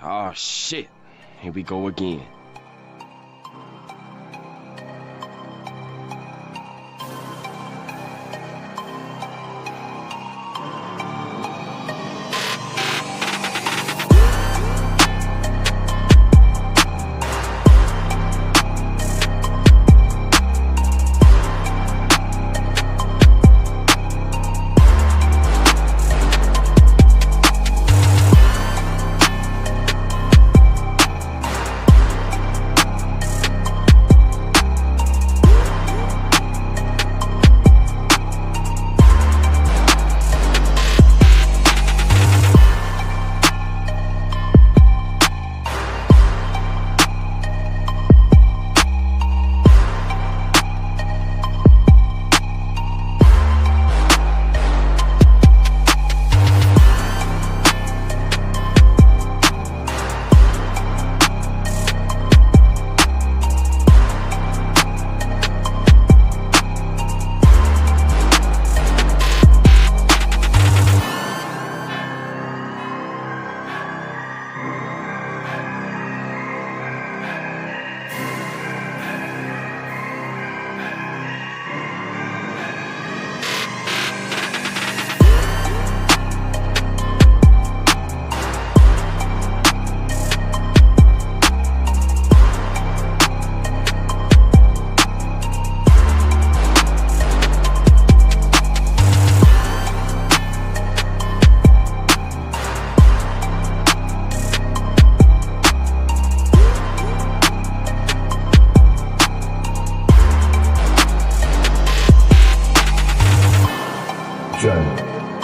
Oh, shit. Here we go again.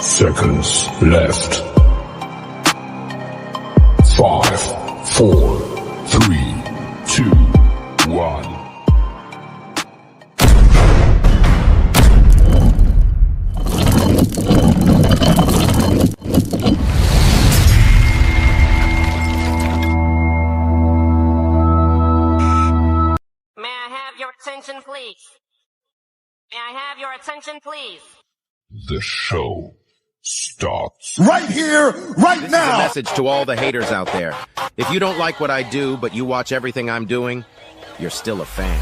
Seconds left. 5, 4, 3, 2, 1. May I have your attention, please? May I have your attention, please? The show starts right here, right This now. is a message to all the haters out there. If you don't like what I do, but you watch everything I'm doing, you're still a fan.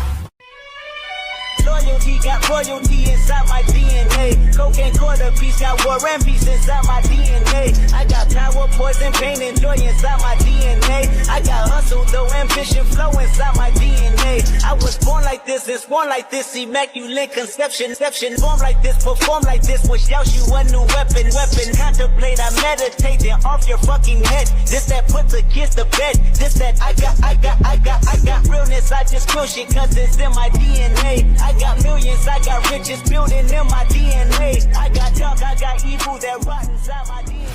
Loyalty got royalty inside my DNA. Cocaine quarter piece got war and peace inside my DNA. I got power, poison, pain, and joy inside my DNA. I got hustle, though, ambition, flow inside my DNA. I was born like this and born like this, immaculate conception. Born like this, perform like this, wish out you a new weapon. Contemplate, I meditate, then off your fucking head. This that put the kids to bed. This that I got realness. I just feel shit cause it's in my DNA. I got millions, I got riches building in my DNA. I got dark, I got evil that rot inside my DNA.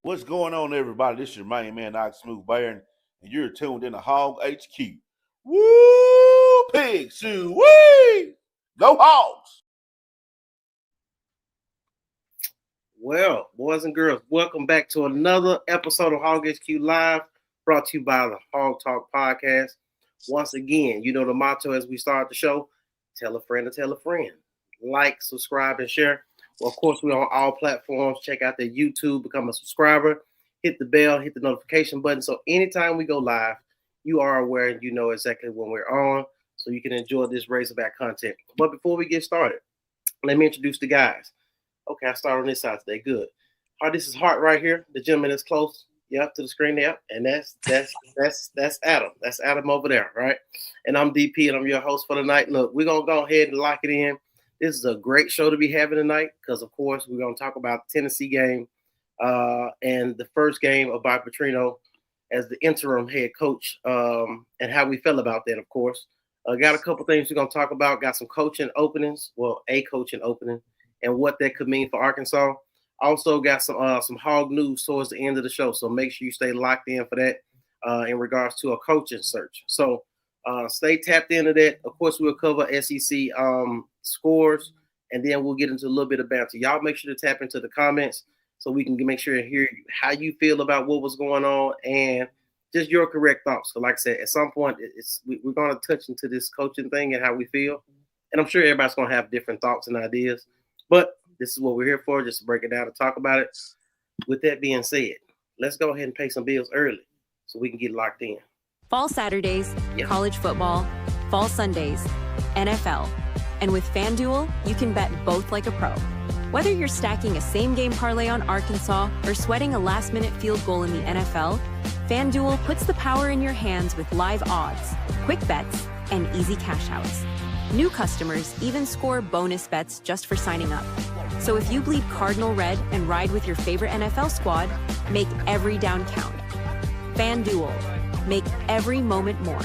What's going on, everybody? This is your main man, Knoxville, and you're tuned in to Hog HQ. Woo! Pig Sue! Wee! Go Hogs! Well, boys and girls, welcome back to another episode of Hog HQ Live, brought to you by the Hog Talk Podcast. Once again, you know the motto as we start the show, tell a friend to tell a friend. Like, subscribe, and share. Well, of course, we're on all platforms. Check out the YouTube, become a subscriber, hit the bell, hit the notification button. So anytime we go live, you are aware and you know exactly when we're on, so you can enjoy this Razorback content. But before we get started, let me introduce the guys. Okay, I start on this side today. Good. All right, this is Hart right here, the gentleman that's close, to the screen there, and that's Adam. That's Adam over there, right? And I'm DP, and I'm your host for the night. Look, we're gonna go ahead and lock it in. This is a great show to be having tonight because, of course, we're going to talk about the Tennessee game and the first game of Bob Petrino as the interim head coach and how we felt about that, of course. Got a couple things we're going to talk about. Got some coaching openings, a coaching opening, and what that could mean for Arkansas. Also got some Hog news towards the end of the show, so make sure you stay locked in for that in regards to a coaching search. So stay tapped into that. Of course, we'll cover SEC scores, and then we'll get into a little bit of banter. Y'all make sure to tap into the comments so we can make sure to hear how you feel about what was going on and just your correct thoughts. So like I said, at some point, we're going to touch into this coaching thing and how we feel. And I'm sure everybody's going to have different thoughts and ideas. But this is what we're here for, just to break it down and talk about it. With that being said, let's go ahead and pay some bills early so we can get locked in. Fall Saturdays, Yeah. college football, fall Sundays, NFL. And with FanDuel, you can bet both like a pro. Whether you're stacking a same-game parlay on Arkansas or sweating a last-minute field goal in the NFL, FanDuel puts the power in your hands with live odds, quick bets, and easy cash outs. New customers even score bonus bets just for signing up. So if you bleed Cardinal red and ride with your favorite NFL squad, make every down count. FanDuel, make every moment more.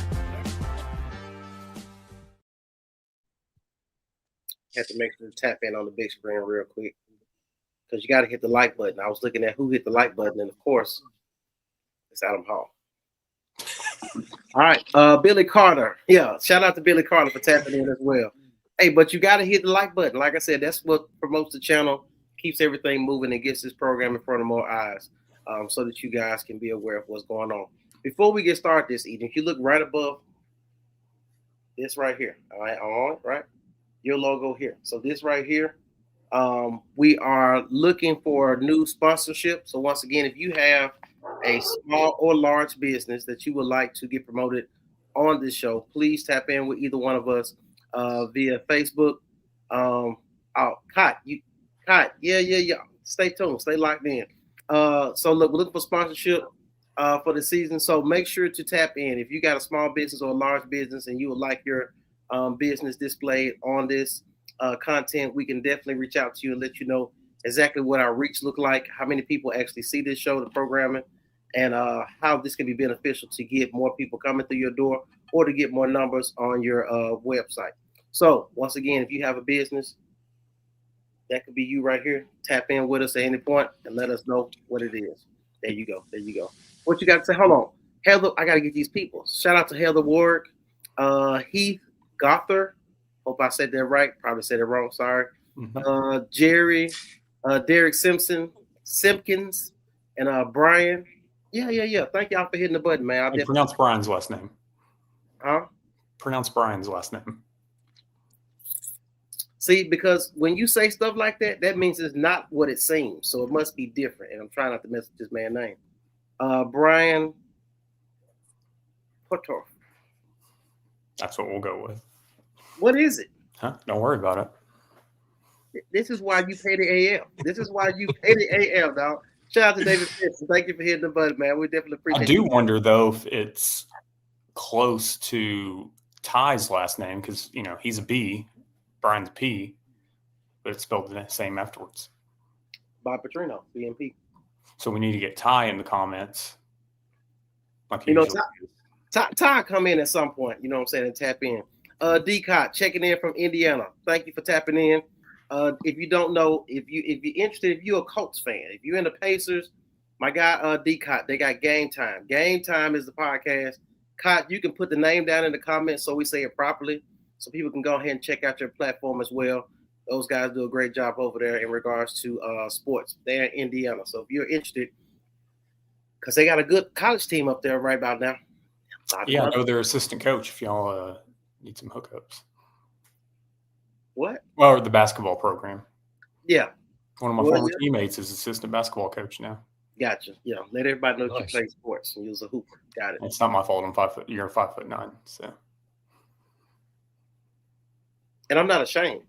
Have to make sure to tap in on the big screen real quick because you got to hit the like button. I was looking at who hit the like button, and of course, it's Adam Hall. All right, Billy Carter. Yeah, shout out to Billy Carter for tapping in as well. Hey, but you got to hit the like button. Like I said, that's what promotes the channel, keeps everything moving, and gets this program in front of more eyes, so that you guys can be aware of what's going on. Before we get started this evening, if you look right above this right here, all right, your logo here. So this right here, we are looking for new sponsorship. So once again, if you have a small or large business that you would like to get promoted on this show, please tap in with either one of us via Facebook. Yeah. Stay tuned. Stay locked in. So look, we're looking for sponsorship for the season. So make sure to tap in. If you got a small business or a large business and you would like your business displayed on this content, we can definitely reach out to you and let you know exactly what our reach look like, how many people actually see this show, the programming, and how this can be beneficial to get more people coming through your door or to get more numbers on your website. So once again, if you have a business, that could be you right here. Tap in with us at any point and let us know what it is. There you go. What you got to say? Hold on. Heather, I got to get these people. Shout out to Heather Ward, Heath Gother. Hope I said that right. Probably said it wrong. Sorry. Mm-hmm. Jerry, Derek Simpkins, and Brian. Yeah. Thank y'all for hitting the button, man. Hey, pronounce Brian's last name. Huh? Pronounce Brian's last name. See, because when you say stuff like that, that means it's not what it seems. So it must be different. And I'm trying not to mess with this man's name. Brian Potter. That's what we'll go with. What is it? Huh? Don't worry about it. This is why you pay the AL. This is why you pay the AL, dog. Shout out to David Simpson. Thank you for hitting the button, man. We definitely appreciate it. I do wonder, though, if it's close to Ty's last name because, you know, he's a B, Brian's a P, but it's spelled the same afterwards. Bob Petrino, BMP. So we need to get Ty in the comments. Like you know, Ty come in at some point, you know what I'm saying, and tap in. D-Cot checking in from Indiana. Thank you for tapping in. If you don't know, if you're interested, if you're a Colts fan, if you're in the Pacers, my guy D-Cot, they got Game Time. Game Time is the podcast. Cot, you can put the name down in the comments so we say it properly, so people can go ahead and check out your platform as well. Those guys do a great job over there in regards to sports. They're in Indiana, so if you're interested, because they got a good college team up there right about now. Yeah, I know their assistant coach if y'all need some hookups. What? Well, the basketball program. Yeah. One of my former teammates is assistant basketball coach now. Gotcha. Yeah. Let everybody know that you play sports and you was a hooper. Got it. It's not my fault. I'm 5 foot. You're 5'9". So. And I'm not ashamed.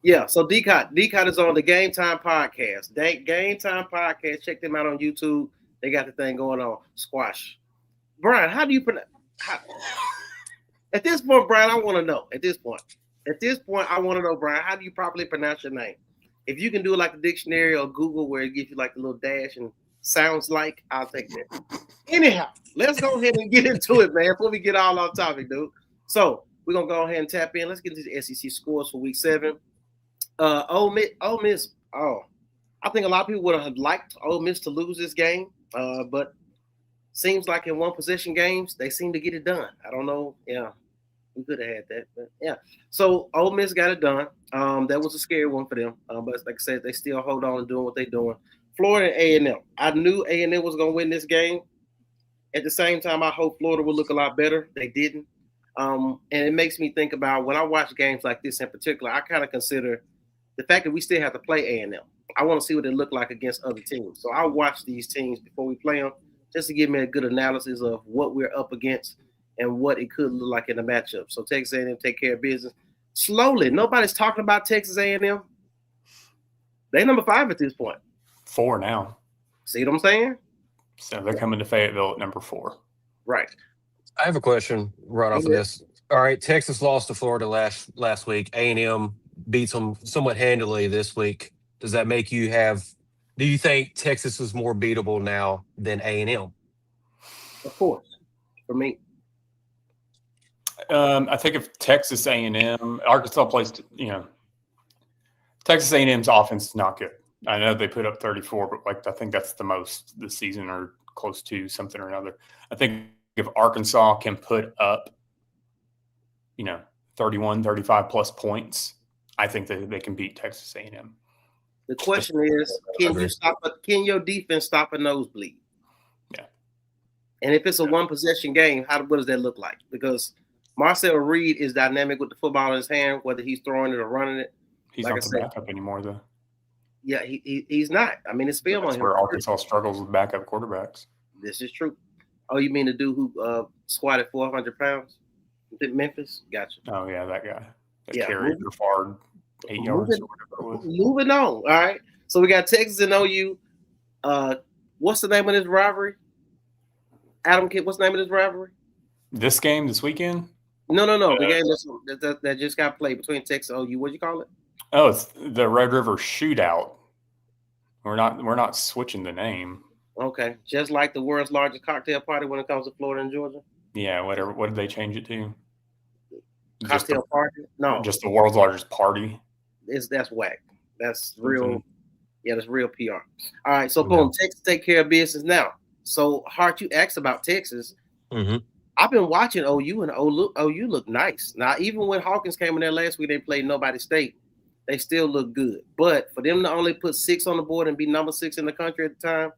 Yeah. So D-Cot is on the Game Time podcast. Game Time podcast. Check them out on YouTube. They got the thing going on. Squash. Brian, how do you pronounce? At this point, Brian, I want to know. At this point, I want to know, Brian, how do you properly pronounce your name? If you can do it like the dictionary or Google where it gives you like the little dash and sounds like, I'll take that. Anyhow, let's go ahead and get into it, man, before we get all off topic, dude. So we're going to go ahead and tap in. Let's get into the SEC scores for week 7. Ole Miss. I think a lot of people would have liked Ole Miss to lose this game, but seems like in one possession games, they seem to get it done. I don't know. Yeah, we could have had that, but yeah. So Ole Miss got it done. That was a scary one for them. But like I said, they still hold on and doing what they're doing. Florida and A&M. I knew A&M was going to win this game. At the same time, I hope Florida would look a lot better. They didn't. And it makes me think about when I watch games like this in particular, I kind of consider the fact that we still have to play A&M. I want to see what they look like against other teams. So I'll watch these teams before we play them just to give me a good analysis of what we're up against and what it could look like in the matchup. So Texas A&M take care of business. Slowly, nobody's talking about Texas A&M. They're number 5 at this point. 4 now. See what I'm saying? So they're coming to Fayetteville at number 4. Right. I have a question right off of this. All right, Texas lost to Florida last week. A&M beats them somewhat handily this week. Does that make you have – do you think Texas is more beatable now than A&M? Of course, for me. I think if Texas A&M – Arkansas plays Texas A&M's offense is not good. I know they put up 34, but I think that's the most this season or close to something or another. I think if Arkansas can put up, 31, 35 plus points, I think that they can beat Texas A&M. The question is, can your defense stop a nosebleed? Yeah. And if it's a one-possession game, what does that look like? Because Marcel Reed is dynamic with the football in his hand, whether he's throwing it or running it. He's not the backup anymore, though. Yeah, he's not. I mean, it's film on him. That's where Arkansas struggles with backup quarterbacks. This is true. Oh, you mean the dude who squatted 400 pounds? Memphis? Gotcha. Oh, yeah, that guy. That carried the far 8 yards or whatever it was. Moving on. All right. So we got Texas and OU. What's the name of this rivalry? Adam Kidd, what's the name of this rivalry? This game, this weekend? No. The game that just got played between Texas and OU. What'd you call it? Oh, it's the Red River Shootout. We're not switching the name. Okay. Just like the world's largest cocktail party when it comes to Florida and Georgia? Yeah, whatever. What did they change it to? Cocktail party? No. Just the world's largest party. That's whack. That's real. Mm-hmm. Yeah, that's real PR. All right, so boom, Texas take care of business now. So Hart, you asked about Texas. Mm-hmm. I've been watching OU and OU look nice. Now, even when Hawkins came in there last week, they played nobody state. They still look good. But for them to only put 6 on the board and be number 6 in the country at the time,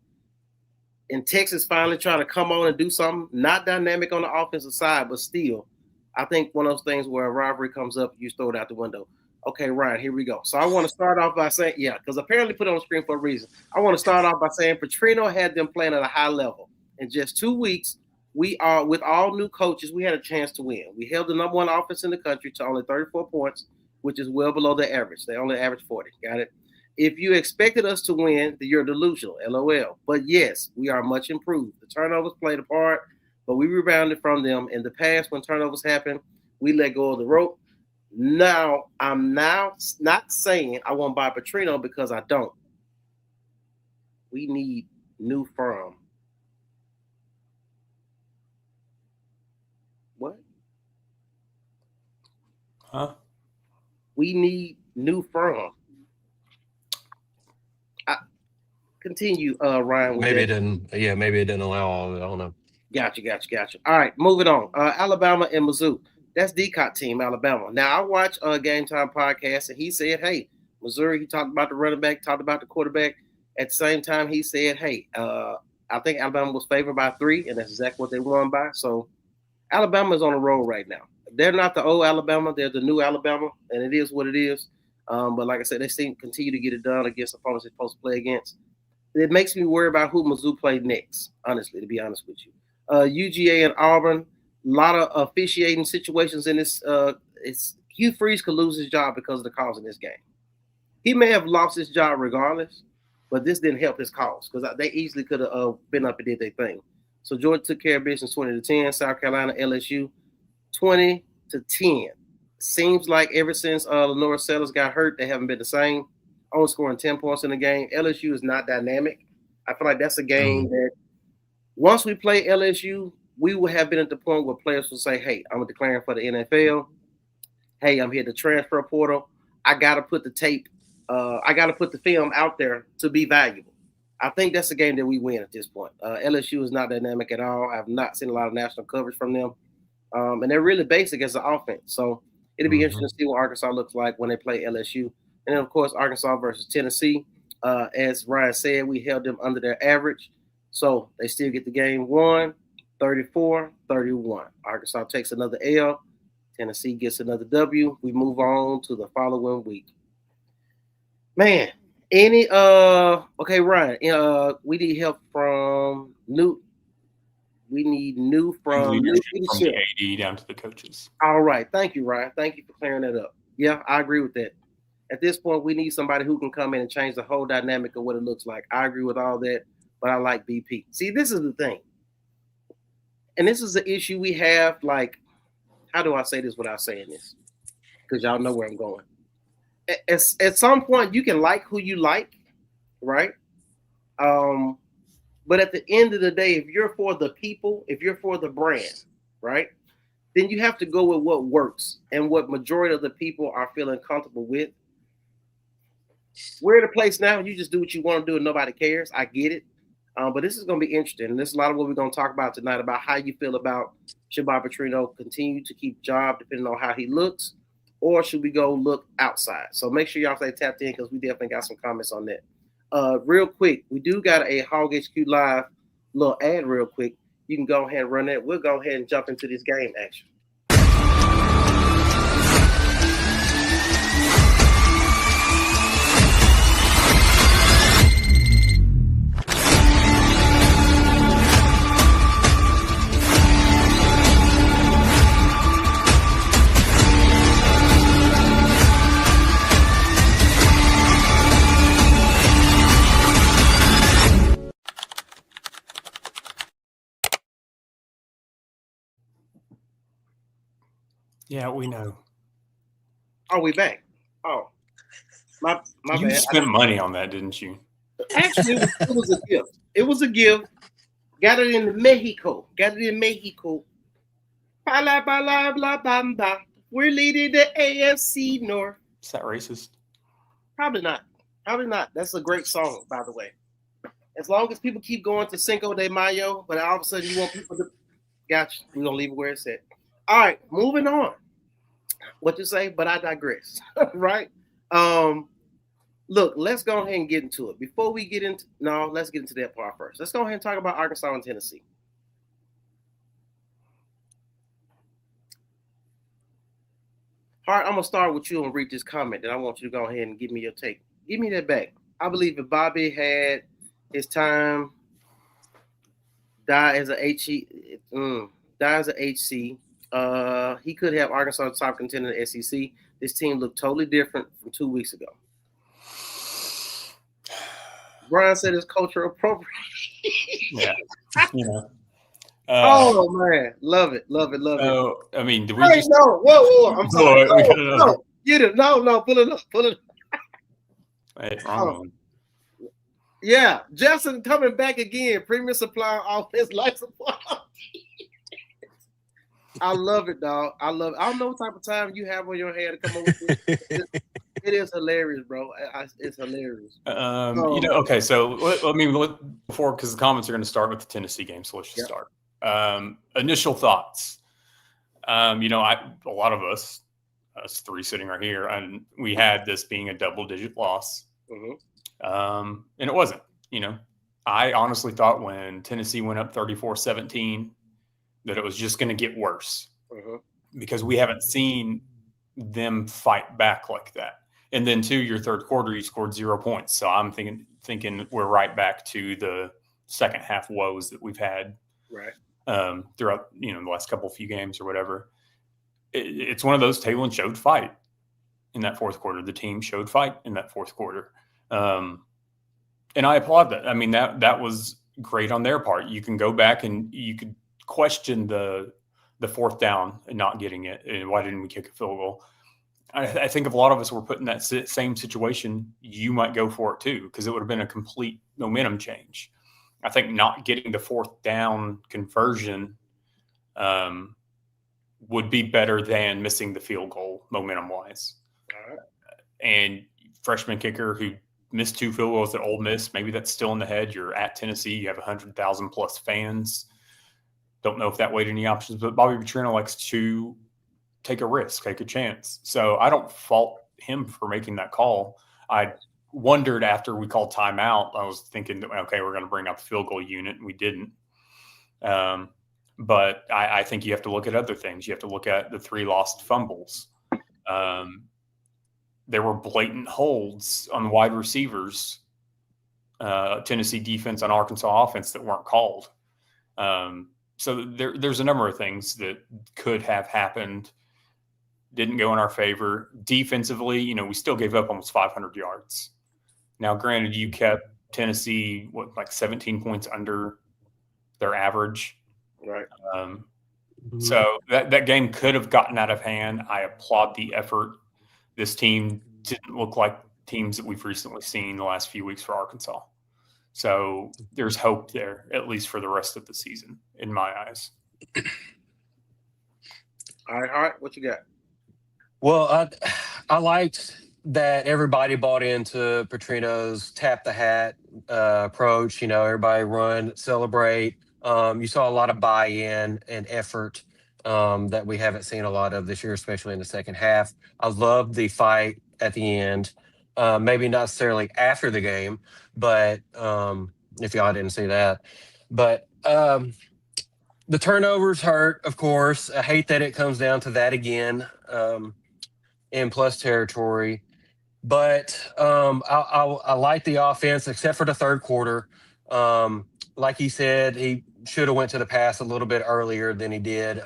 and Texas finally trying to come on and do something, not dynamic on the offensive side, but still, I think one of those things where a rivalry comes up, you throw it out the window. Okay, Ryan, here we go. So I want to start off by saying, because apparently put it on the screen for a reason. I want to start off by saying Petrino had them playing at a high level. In just 2 weeks, we are, with all new coaches, we had a chance to win. We held the number 1 offense in the country to only 34 points, which is well below the average. They only average 40. Got it? If you expected us to win, then you're delusional, LOL. But yes, we are much improved. The turnovers played a part, but we rebounded from them. In the past, when turnovers happen, we let go of the rope. Now, I'm not saying I won't buy Petrino because I don't. We need new firm. What? Huh? We need new firm. Continue, Ryan. Maybe it didn't allow all of it. I don't know. Gotcha. All right, moving on. Alabama and Mizzou. That's DCOT team, Alabama. Now, I watched a Game Time podcast, and he said, hey, Missouri, he talked about the running back, talked about the quarterback. At the same time, he said, hey, I think Alabama was favored by 3, and that's exactly what they won by. So Alabama's on the roll right now. They're not the old Alabama. They're the new Alabama, and it is what it is. But like I said, they seem to continue to get it done against opponents they're supposed to play against. It makes me worry about who Mizzou played next, honestly, to be honest with you. UGA and Auburn, a lot of officiating situations in this. Hugh Freeze could lose his job because of the calls in this game. He may have lost his job regardless, but this didn't help his cause because they easily could have been up and did their thing. So Georgia took care of business 20-10. South Carolina, LSU, 20-10. Seems like ever since Lenore Sellers got hurt, they haven't been the same. Only scoring 10 points in the game. LSU is not dynamic. I feel like that's a game that once we play LSU, we will have been at the point where players will say, hey, I'm declaring for the NFL. Hey, I'm here to transfer portal. I got to put the tape. I got to put the film out there to be valuable. I think that's a game that we win at this point. LSU is not dynamic at all. I've not seen a lot of national coverage from them. And they're really basic as an offense. So it'll be interesting to see what Arkansas looks like when they play LSU. And then, of course, Arkansas versus Tennessee. As Ryan said, we held them under their average. So they still get the game won, 34-31. Arkansas takes another L. Tennessee gets another W. We move on to the following week. Man, okay, Ryan, we need help from Newt. We need new from the AD down to the coaches. All right. Thank you, Ryan. Thank you for clearing that up. Yeah, I agree with that. At this point, we need somebody who can come in and change the whole dynamic of what it looks like. I agree with all that, but I like BP. See, this is the thing. And this is the issue we have. Like, how do I say this without saying this? Because y'all know where I'm going. At some point, you can like who you like, right? But at the end of the day, if you're for the people, if you're for the brand, right, then you have to go with what works and what majority of the people are feeling comfortable with. We're at a place now, you just do what you want to do and nobody cares. I get it. But this is going to be interesting. And this is a lot of what we're going to talk about tonight, about how you feel about should Bob Petrino continue to keep job depending on how he looks, or should we go look outside? So make sure y'all stay tapped in because we definitely got some comments on that. Real quick, we do got a Hog HQ Live little ad real quick. You can go ahead and run that. We'll go ahead and jump into this game action. Yeah, we know. Are we back? Oh, my you bad. spent money on that, didn't you? Actually, it was a gift. It was a gift. Got it in Mexico. Bala, bala, bla, bamba. We're leading the AFC North. Is that racist? Probably not. That's a great song, by the way. As long as people keep going to Cinco de Mayo, but all of a sudden you want people to... Gotcha. We're going to leave it where it's at. All right, moving on. What you say? But I digress, right? Look, let's go ahead and get into it. Before we get into... No, let's get into that part first. Let's go ahead and talk about Arkansas and Tennessee. All right, I'm going to start with you and read this comment, and I want you to go ahead and give me your take. Give me that back. I believe if Bobby had his time, die as a HC, he could have Arkansas top contender in the SEC. This team looked totally different from 2 weeks ago. Brian said it's cultural appropriate. Yeah, you know. Oh man, love it. I mean, do we? Hey, just... no, whoa! I'm sorry. No, get it. No, pull it up. Hey, wrong one. Yeah, Jefferson coming back again. Premium supply offense, life supply. I love it, dog. I love it. I don't know what type of time you have on your hand to come up with this. It is hilarious, bro. It's hilarious. Okay, so before, because the comments are going to start with the Tennessee game, so let's just start. Initial thoughts. A lot of us three sitting right here, and we had this being a double-digit loss, and it wasn't. I honestly thought when Tennessee went up 34-17 that it was just going to get worse because we haven't seen them fight back like that. And then your third quarter, you scored 0 points. So I'm thinking we're right back to the second half woes that we've had throughout, the last few games or whatever. It's one of those Taylor showed fight in that fourth quarter. The team showed fight in that fourth quarter. And I applaud that. I mean, that was great on their part. You can go back and you could question the fourth down and not getting it. And why didn't we kick a field goal? I think if a lot of us were put in that same situation, you might go for it too, because it would have been a complete momentum change. I think not getting the fourth down conversion would be better than missing the field goal momentum-wise. And freshman kicker who missed 2 field goals at Ole Miss, maybe that's still in the head. You're at Tennessee. You have 100,000 plus fans. Don't know if that weighed any options, but Bobby Petrino likes to take a risk, take a chance. So I don't fault him for making that call. I wondered after we called timeout. I was thinking, okay, we're going to bring out the field goal unit, and we didn't. But I think you have to look at other things. You have to look at the 3 lost fumbles. There were blatant holds on wide receivers, Tennessee defense and Arkansas offense that weren't called. So there's a number of things that could have happened, didn't go in our favor. Defensively, we still gave up almost 500 yards. Now, granted, you kept Tennessee, like 17 points under their average. Right. So that game could have gotten out of hand. I applaud the effort. This team didn't look like teams that we've recently seen the last few weeks for Arkansas. So there's hope there, at least for the rest of the season, in my eyes. All right. What you got? Well, I liked that everybody bought into Petrino's tap the hat approach. Everybody run, celebrate. You saw a lot of buy-in and effort that we haven't seen a lot of this year, especially in the second half. I loved the fight at the end. Maybe not necessarily after the game, but if y'all didn't see that. But the turnovers hurt, of course. I hate that it comes down to that again in plus territory. But I like the offense, except for the third quarter. Like he said, he should have went to the pass a little bit earlier than he did.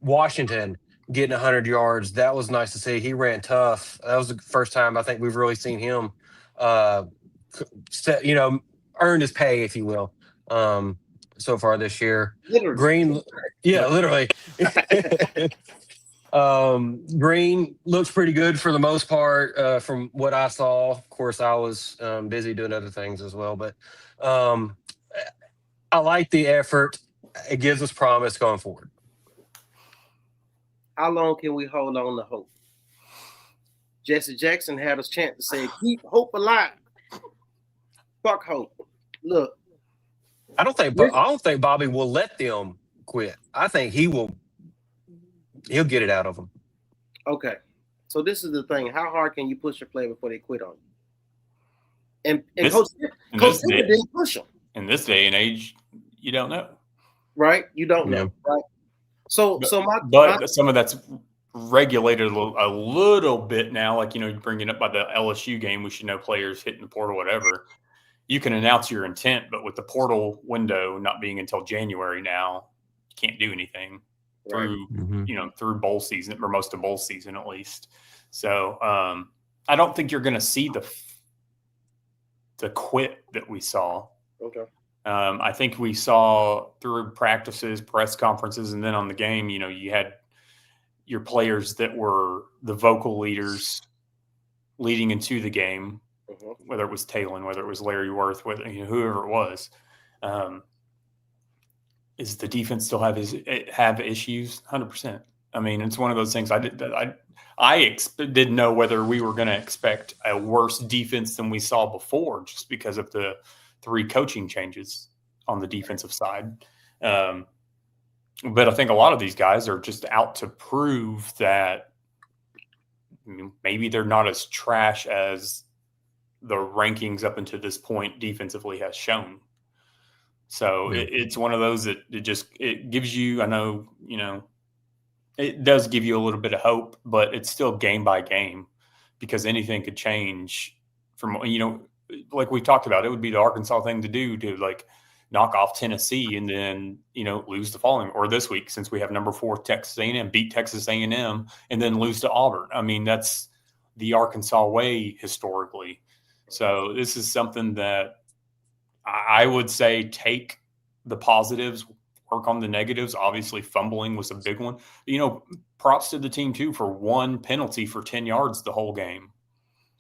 Washington getting 100 yards, that was nice to see. He ran tough. That was the first time I think we've really seen him, earn his pay, if you will, so far this year. Literally. Literally. Green looks pretty good for the most part from what I saw. Of course, I was busy doing other things as well, but I like the effort. It gives us promise going forward. How long can we hold on to hope? Jesse Jackson had a chant to say, keep hope alive. Fuck hope. Look. I don't think Bobby will let them quit. I think he'll get it out of them. Okay. So this is the thing. How hard can you push a player before they quit on you? And Coach Tippett didn't push them. In this day and age, you don't know. Right? You don't know. Right? So some of that's regulated a little bit now. Like, you bringing up by the LSU game, we should know players hitting the portal, whatever. You can announce your intent, but with the portal window not being until January now, you can't do anything through, through bowl season, or most of bowl season at least. So I don't think you're going to see the quit that we saw. Okay. I think we saw through practices, press conferences, and then on the game, you had your players that were the vocal leaders leading into the game, whether it was Talon, whether it was Larry Worth, whoever it was. Is the defense still have issues? 100%. I mean, it's one of those things. I didn't know whether we were going to expect a worse defense than we saw before, just because of the 3 coaching changes on the defensive side. But I think a lot of these guys are just out to prove that maybe they're not as trash as the rankings up until this point defensively has shown. So it's one of those that it gives you, I know, it does give you a little bit of hope, but it's still game by game, because anything could change from, like we talked about. It would be the Arkansas thing to do, to like knock off Tennessee and then, lose the following, or this week, since we have number 4 Texas A&M, beat Texas A&M and then lose to Auburn. I mean, that's the Arkansas way historically. So this is something that I would say take the positives, work on the negatives. Obviously, fumbling was a big one. Props to the team too for 1 penalty for 10 yards the whole game.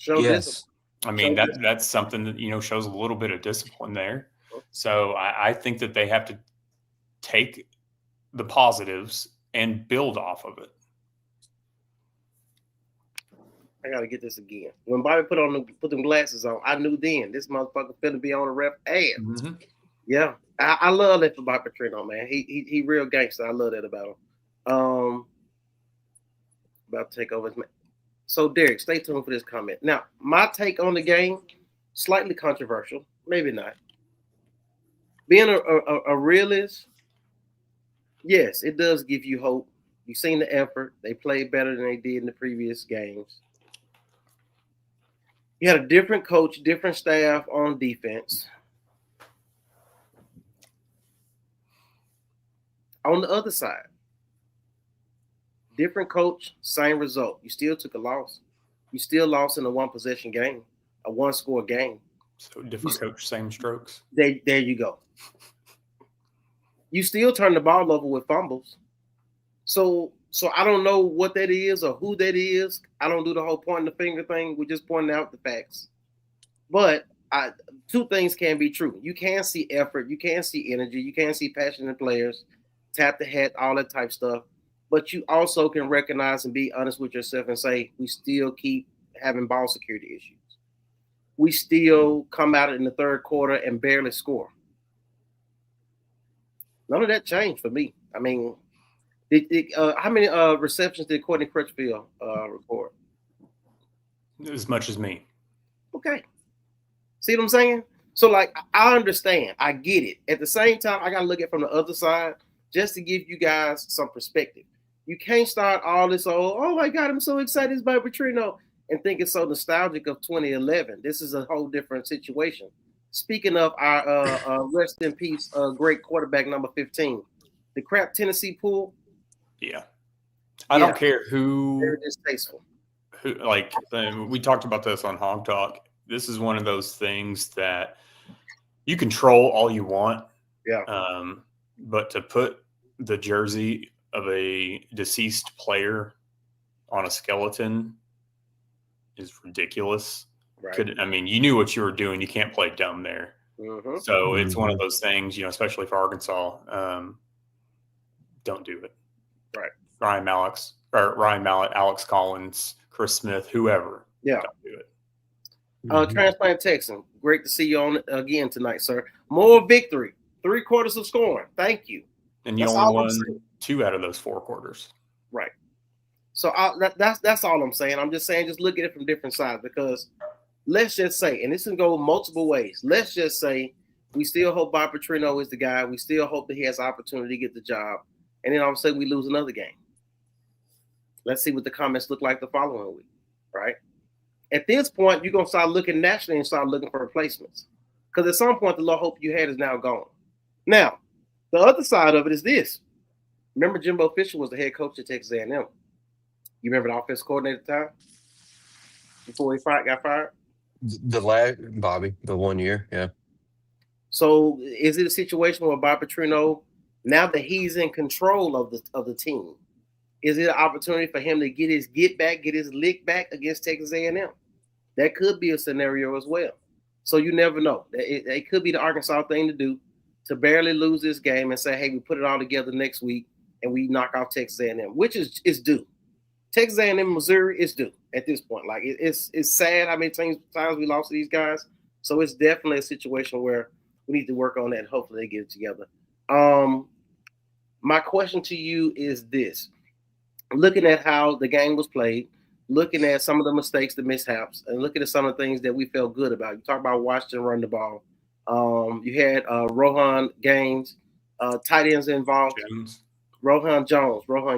Yes. I mean, that's something that, shows a little bit of discipline there. So I think that they have to take the positives and build off of it. I got to get this again. When Bobby put them glasses on, I knew then this motherfucker finna be on the ref ass. Mm-hmm. Yeah. I love that for Bobby Petrino, man. He real gangster. I love that about him. About to take over his man. So, Derek, stay tuned for this comment. Now, my take on the game, slightly controversial, maybe not. Being a realist, yes, it does give you hope. You've seen the effort. They played better than they did in the previous games. You had a different coach, different staff on defense. On the other side, different coach, same result. You still took a loss. You still lost in a one-possession game, a one-score game. So different coach, same strokes. There you go. You still turn the ball over with fumbles. So I don't know what that is or who that is. I don't do the whole pointing the finger thing. We're just pointing out the facts. But two things can be true. You can see effort. You can see energy. You can see passion in players, tap the hat, all that type stuff. But you also can recognize and be honest with yourself and say, we still keep having ball security issues. We still come out in the third quarter and barely score. None of that changed for me. I mean, how many receptions did Courtney Crutchfield record? As much as me. Okay. See what I'm saying? So, like, I understand. I get it. At the same time, I got to look at it from the other side just to give you guys some perspective. You can't start all this, oh my God, I'm so excited it's by Petrino, and think it's so nostalgic of 2011. This is a whole different situation. Speaking of our rest in peace, great quarterback number 15, the crap Tennessee pool. Yeah. I don't care who. Very distasteful. We talked about this on Hog Talk. This is one of those things that you control all you want. Yeah. But to put the jersey of a deceased player on a skeleton is ridiculous. Right. You knew what you were doing. You can't play dumb there. Mm-hmm. So it's one of those things, especially for Arkansas. Don't do it. Right. Ryan Mallett, Alex Collins, Chris Smith, whoever. Yeah. Don't do it. Transplant Texan, great to see you on again tonight, sir. More victory, 3/4 of scoring. Thank you. And you only won 2 out of those 4 quarters. Right. So that's all I'm saying. I'm just saying, just look at it from different sides, because let's just say, and this can go multiple ways. Let's just say we still hope Bob Petrino is the guy. We still hope that he has the opportunity to get the job. And then all of a sudden we lose another game. Let's see what the comments look like the following week, right? At this point, you're going to start looking nationally and start looking for replacements. Because at some point, the low hope you had is now gone. Now, the other side of it is this. Remember, Jimbo Fisher was the head coach at Texas A&M. You remember the offensive coordinator at the time? Before he got fired? Bobby, the 1 year, yeah. So is it a situation where Bob Petrino, now that he's in control of the team, is it an opportunity for him to get his lick back against Texas A&M? That could be a scenario as well. So you never know. It could be the Arkansas thing to do, to barely lose this game and say, hey, we put it all together next week and we knock off Texas A&M, which is due. Texas A&M, Missouri is due at this point. Like, it's sad how many times we lost to these guys. So it's definitely a situation where we need to work on that and hopefully they get it together. My question to you is this. Looking at how the game was played, looking at some of the mistakes, the mishaps, and looking at some of the things that we felt good about. You talk about Washington run the ball. You had Rohan Gaines, tight ends involved. Rohan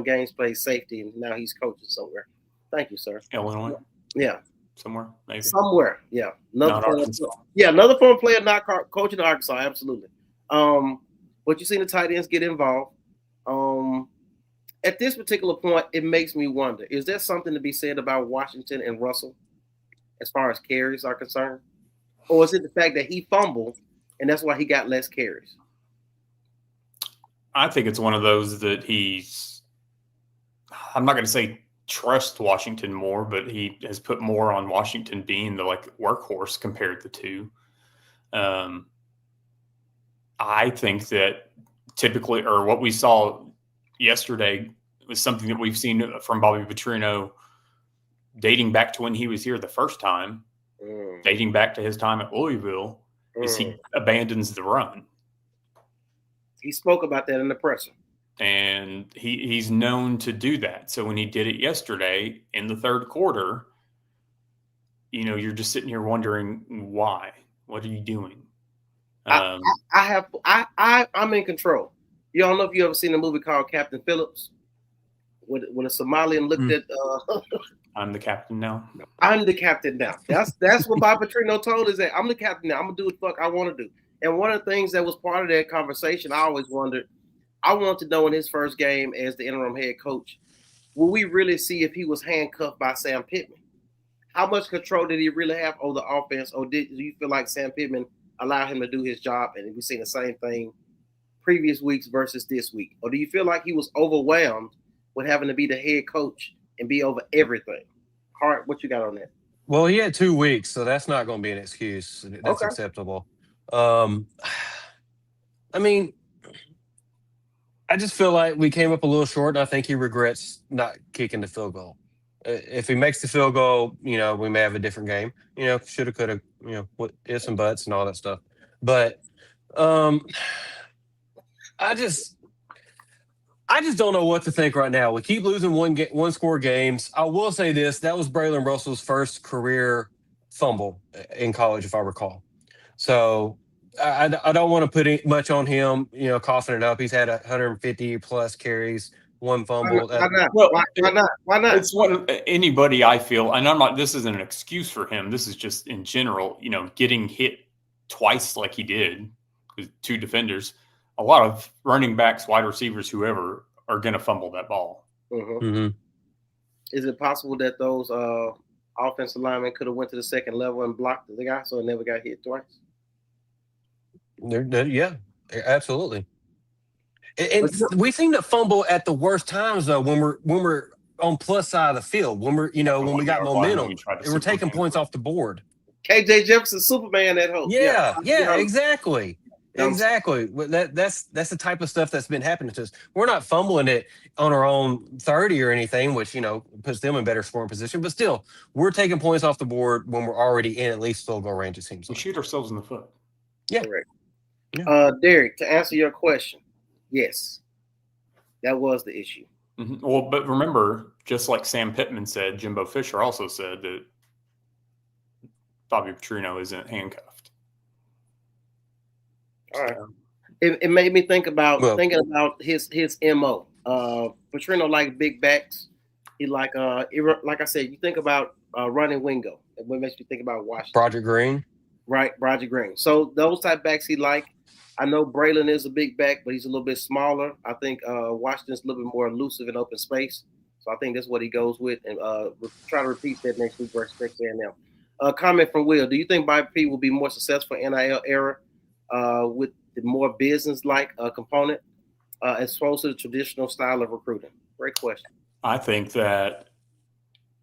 Gaines plays safety, and now he's coaching somewhere. Thank you, sir. Illinois? Yeah. Somewhere, maybe. Somewhere, yeah. Another former player not coaching Arkansas, absolutely. But you seen the tight ends get involved. At this particular point, it makes me wonder, is there something to be said about Washington and Russell as far as carries are concerned? Or is it the fact that he fumbled and that's why he got less carries? I think it's one of those that I'm not going to say trust Washington more, but he has put more on Washington being the workhorse compared to two. I think that typically, or what we saw yesterday, was something that we've seen from Bobby Petrino dating back to when he was here the first time, dating back to his time at Louisville, is he abandons the run. He spoke about that in the presser. And he's known to do that. So when he did it yesterday in the third quarter, you're just sitting here wondering why. What are you doing? I'm in control. You don't know if you ever seen a movie called Captain Phillips, when a Somalian looked at. I'm the captain now. I'm the captain now. That's what Bob Petrino told us, that I'm the captain now. I'm gonna do what the fuck I want to do. And one of the things that was part of that conversation, I always wondered. I want to know in his first game as the interim head coach, will we really see if he was handcuffed by Sam Pittman? How much control did he really have over the offense, or do you feel like Sam Pittman allowed him to do his job, and we've seen the same thing previous weeks versus this week? Or do you feel like he was overwhelmed with having to be the head coach and be over everything? Hart, what you got on that? Well, he had 2 weeks, so that's not going to be an excuse. That's acceptable. I mean, I just feel like we came up a little short, and I think he regrets not kicking the field goal. If he makes the field goal, we may have a different game. Shoulda, coulda, with ifs and buts and all that stuff. But I just don't know what to think right now. We keep losing one score games. I will say this: that was Braylon Russell's first career fumble in college, if I recall. So I don't want to put much on him. Coughing it up. He's had 150 plus carries, one fumble. Why not? Well, why not? It's what anybody, I feel, and I'm not. This isn't an excuse for him. This is just in general. Getting hit twice like he did with 2 defenders. A lot of running backs, wide receivers, whoever, are going to fumble that ball. Mm-hmm. Mm-hmm. Is it possible that those offensive linemen could have went to the second level and blocked the guy so it never got hit twice? Yeah, absolutely. And we seem to fumble at the worst times, though, when we're on plus side of the field, when when we got momentum, and we're taking points off the board. KJ Jefferson, Superman at home. Yeah, exactly. Exactly. That's the type of stuff that's been happening to us. We're not fumbling it on our own 30 or anything, which puts them in better scoring position. But still, we're taking points off the board when we're already in at least field goal range. It seems we shoot ourselves in the foot. Yeah. Correct. Yeah. Derek, to answer your question, yes, that was the issue. Mm-hmm. Well, but remember, just like Sam Pittman said, Jimbo Fisher also said that Bobby Petrino isn't handcuffed. All right. It made me think about his MO. Petrino like big backs. He like I said, you think about running Wingo. It makes you think about Washington. Broderick Green. Right, Broderick Green. So those type backs he like. I know Braylon is a big back, but he's a little bit smaller. I think Washington's a little bit more elusive in open space. So I think that's what he goes with. And we'll try to repeat that next week versus Texas A&M. Comment from Will. Do you think Bobby P will be more successful in NIL era with the more business-like component as opposed to the traditional style of recruiting? Great question. I think that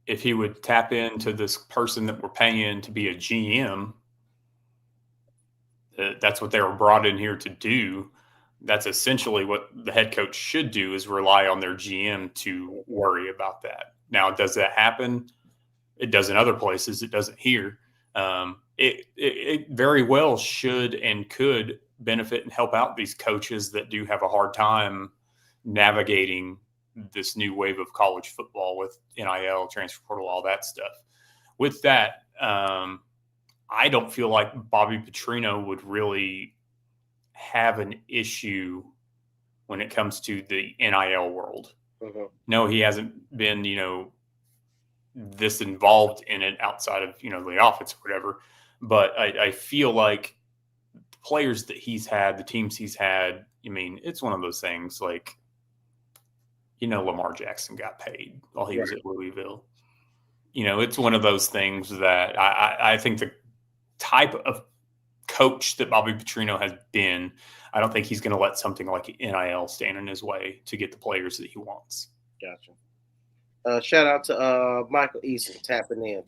if he would tap into this person that we're paying to be a GM, that's what they were brought in here to do. That's essentially what the head coach should do, is rely on their GM to worry about that. Now, does that happen? It does in other places. It doesn't here. It very well should and could benefit and help out these coaches that do have a hard time navigating this new wave of college football with NIL, transfer portal, all that stuff. With that, I don't feel like Bobby Petrino would really have an issue when it comes to the NIL world. Mm-hmm. No, he hasn't been, this involved in it outside of, the offense or whatever. But I feel like the players that he's had, the teams he's had, it's one of those things like, Lamar Jackson got paid while he was at Louisville. It's one of those things that I think the type of coach that Bobby Petrino has been, I don't think he's going to let something like NIL stand in his way to get the players that he wants. Gotcha. Shout out to Michael Eason tapping in.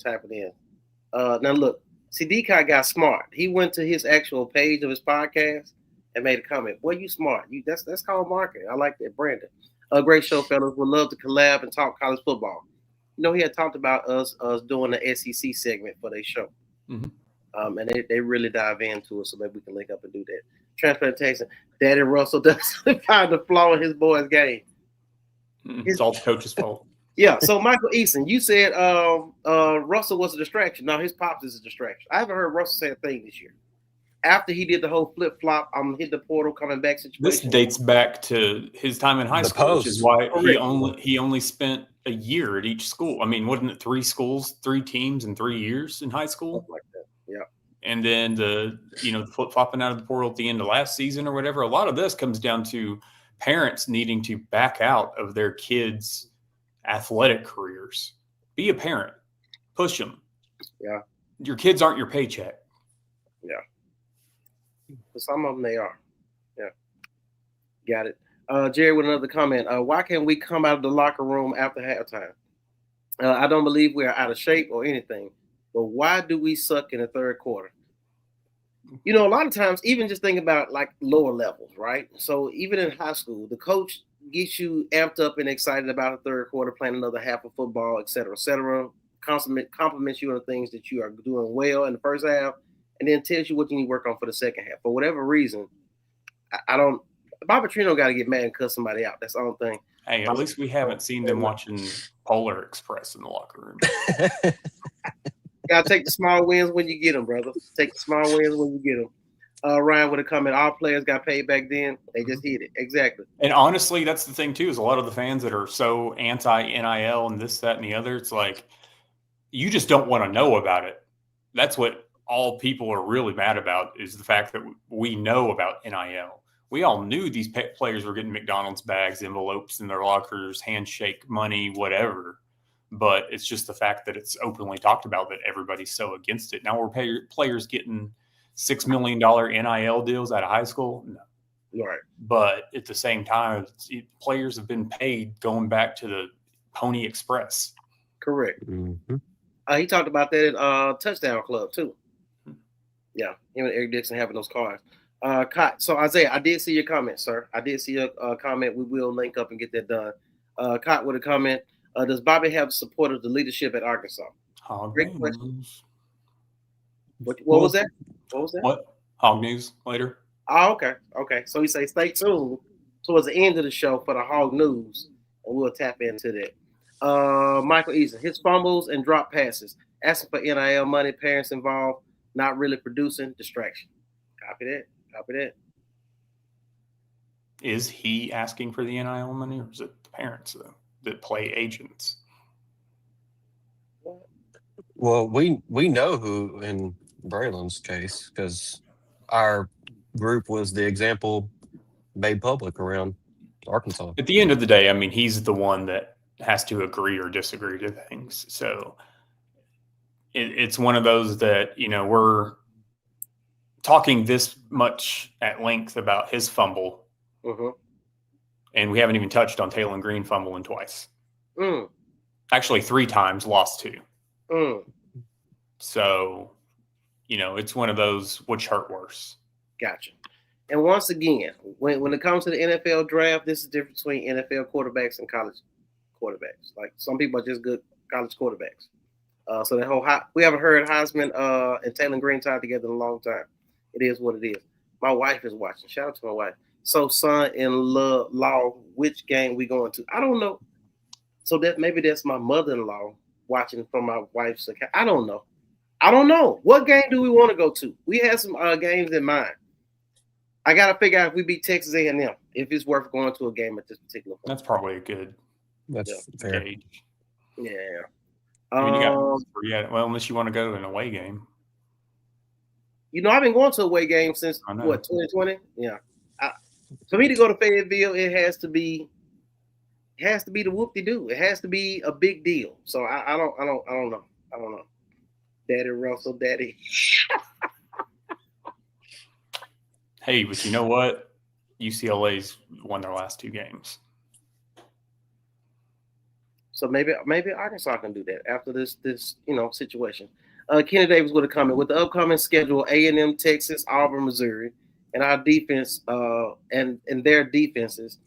Now look, see, D-Kai got smart. He went to his actual page of his podcast and made a comment. Boy, you smart. That's called marketing. I like that, Brandon. A great show, fellas. Would love to collab and talk college football. He had talked about us doing the SEC segment for their show. Mm-hmm. And they really dive into it, so maybe we can link up and do that. transplantation. Daddy Russell doesn't find the flaw in his boy's game. It's all the coach's fault. Yeah. So Michael Eason, you said Russell was a distraction. Now his pops is a distraction. I haven't heard Russell say a thing this year. After he did the whole flip flop, I'm hit the portal coming back situation. This dates back to his time in high school, which is why he only spent a year at each school. I mean, wasn't it 3 schools, 3 teams in 3 years in high school? Something like that. Yeah. And then the flip flopping out of the portal at the end of last season or whatever. A lot of this comes down to parents needing to back out of their kids' athletic careers. Be a parent, push them. Yeah. Your kids aren't your paycheck. Yeah. For some of them, they are. Yeah. Got it. Jerry with another comment. Why can't we come out of the locker room after halftime? I don't believe we are out of shape or anything, but why do we suck in the third quarter? A lot of times, even just think about like lower levels, right? So even in high school, the coach gets you amped up and excited about the third quarter, playing another half of football, et cetera, compliments you on the things that you are doing well in the first half, and then tells you what you need to work on for the second half. For whatever reason, I don't. Bobby Petrino got to get mad and cuss somebody out. That's the only thing. Hey, at least we haven't seen them watching Polar Express in the locker room. Got to take the small wins when you get them, brother. Take the small wins when you get them. Ryan would have come in. All players got paid back then. They just hit it. Exactly. And honestly, that's the thing, too, is a lot of the fans that are so anti-NIL and this, that, and the other, it's like you just don't want to know about it. That's what all people are really mad about is the fact that we know about NIL. We all knew these players were getting McDonald's bags, envelopes in their lockers, handshake money, whatever. But it's just the fact that it's openly talked about that everybody's so against it. Now we're players getting $6 million NIL deals out of high school. No. Right. But at the same time, players have been paid going back to the Pony Express. Correct. Mm-hmm. He talked about that at Touchdown Club too. Yeah, him and Eric Dixon having those cards. So Isaiah, I did see your comment, sir. I did see your comment. We will link up and get that done. Cott with a comment. Does Bobby have support of the leadership at Arkansas? Great question. What was that? What was that? What? Hog News later. Oh, okay. Okay. So he say stay tuned towards the end of the show for the Hog News, and we'll tap into that. Michael Eason, his fumbles and drop passes, asking for NIL money, parents involved, not really producing, distraction. Copy that. Copy that. Is he asking for the NIL money, or is it the parents that play agents? Well, we know who in Braylon's case, because our group was the example made public around Arkansas. At the end of the day, I mean, he's the one that has to agree or disagree to things. So it's one of those that, we're talking this much at length about his fumble, and we haven't even touched on Taylor Green fumbling twice. Actually, 3 times, lost 2. So, it's one of those which hurt worse. Gotcha. And once again, when it comes to the NFL draft, this is the difference between NFL quarterbacks and college quarterbacks. Like some people are just good college quarterbacks. So that whole we haven't heard Heisman and Taylor Green tied together in a long time. It is what it is. My wife is watching. Shout out to my wife. So son-in-law, which game we going to? I don't know. So maybe that's my mother-in-law watching from my wife's account. I don't know. What game do we want to go to? We have some games in mind. I got to figure out if we beat Texas A&M, if it's worth going to a game at this particular point. That's probably a good fair. gauge. Yeah. I mean, unless you want to go to an away game. I've been going to away games since 2020? Yeah. For me to go to Fayetteville, it has to be the whoop-de-doo. It has to be a big deal. So I don't know. Daddy Russell, daddy. Hey, but you know what? UCLA's won their last 2 games. So maybe Arkansas can do that after this situation. Kenny Davis with a comment. With the upcoming schedule, A&M, Texas, Auburn, Missouri, and our defense and their defenses,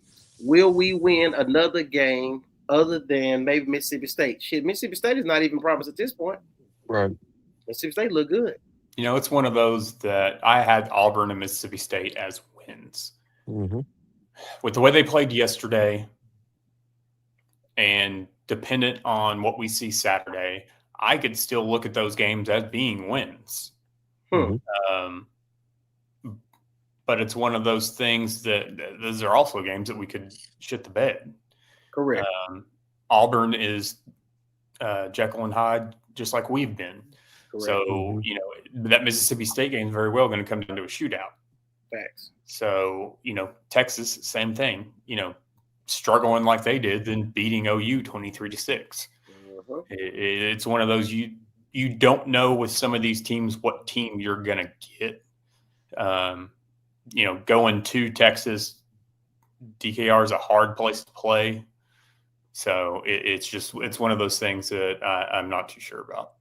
will we win another game other than maybe Mississippi State? Shit, Mississippi State is not even promised at this point. Right. Mississippi State look good. It's one of those that I had Auburn and Mississippi State as wins. Mm-hmm. With the way they played yesterday and dependent on what we see Saturday, I could still look at those games as being wins. Mm-hmm. But it's one of those things that those are also games that we could shit the bed. Correct. Auburn is Jekyll and Hyde, just like we've been. Correct. So, that Mississippi State game is very well going to come down to a shootout. Facts. So, Texas, same thing, struggling like they did, then beating OU 23-6. It's one of those you don't know with some of these teams what team you're going to get. Going to Texas, DKR is a hard place to play. So it's one of those things that I'm not too sure about.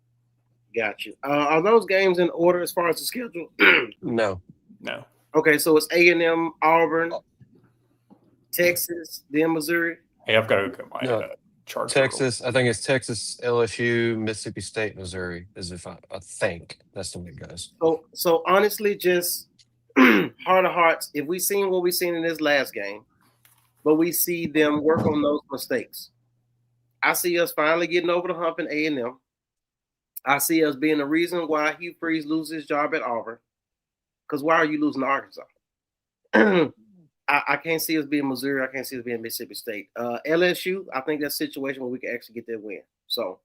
Got you. Are those games in order as far as the schedule? No. Okay, so it's A&M, Auburn, Texas, then Missouri. Hey, I've got to look at my chart. Texas, I think it's Texas, LSU, Mississippi State, Missouri. I think that's the way it goes. So honestly, just heart of hearts, if we seen what we seen in this last game, but we see them work on those mistakes, I see us finally getting over the hump in A&M. I see us being the reason why Hugh Freeze loses his job at Auburn. Because why are you losing to Arkansas? I can't see us being Missouri. I can't see us being Mississippi State. LSU, I think that's a situation where we can actually get that win. So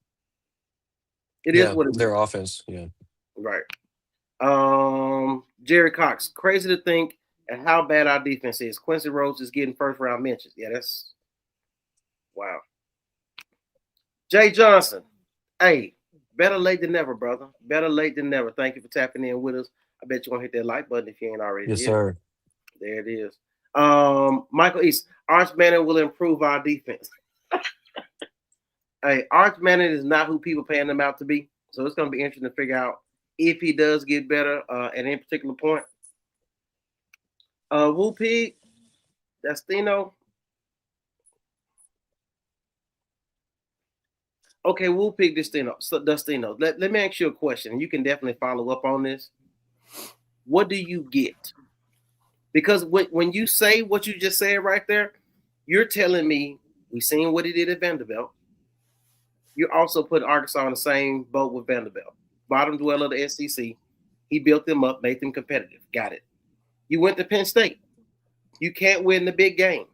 it is what it is. Their offense, yeah. Right. Jerry Cox, crazy to think at how bad our defense is. Quincy Rhodes is getting first round mentions. Yeah, that's wow. Jay Johnson, hey, better late than never, brother. Better late than never. Thank you for tapping in with us. I bet you're gonna hit that like button if you ain't already. Yes, sir. There it is. Michael East, Arch Manning will improve our defense. Hey, Arch Manning is not who people paying him out to be. So it's gonna be interesting to figure out if he does get better at any particular point. Woo Pig, Destino. Okay, Woo Pig, Destino. So Destino, let me ask you a question, and you can definitely follow up on this. What do you get? Because when you say what you just said right there, you're telling me we seen what he did at Vanderbilt. You're also putting Arkansas in the same boat with Vanderbilt. Bottom dweller of the SEC. He built them up, made them competitive. Got it. You went to Penn State. You can't win the big game.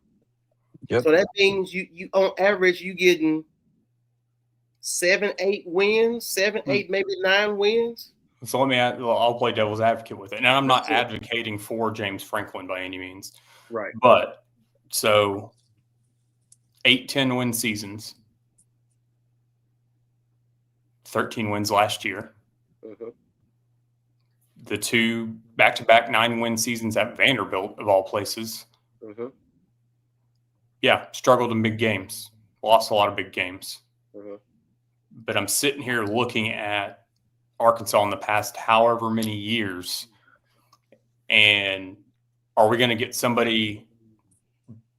Yep. So that means you on average, you getting 7, 8 wins, 7, 8, maybe 9 wins. So I'll play devil's advocate with it. And I'm not advocating for James Franklin by any means. Right. But so 8, 10 win seasons, 13 wins last year. Mm-hmm. The 2 back-to-back 9-win seasons at Vanderbilt, of all places. Mm-hmm. Yeah, struggled in big games. Lost a lot of big games. Mm-hmm. But I'm sitting here looking at Arkansas in the past however many years, and are we going to get somebody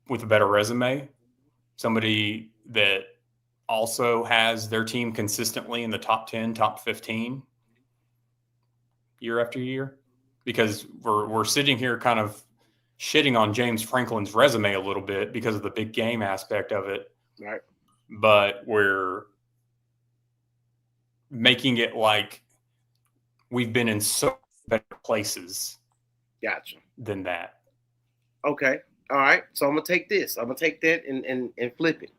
with a better resume, somebody that also has their team consistently in the top 10, top 15 year after year? Because we're sitting here kind of shitting on James Franklin's resume a little bit because of the big game aspect of it. Right. But we're making it like we've been in so better places than that. Okay. All right. So I'm going to take this. I'm going to take that and flip it.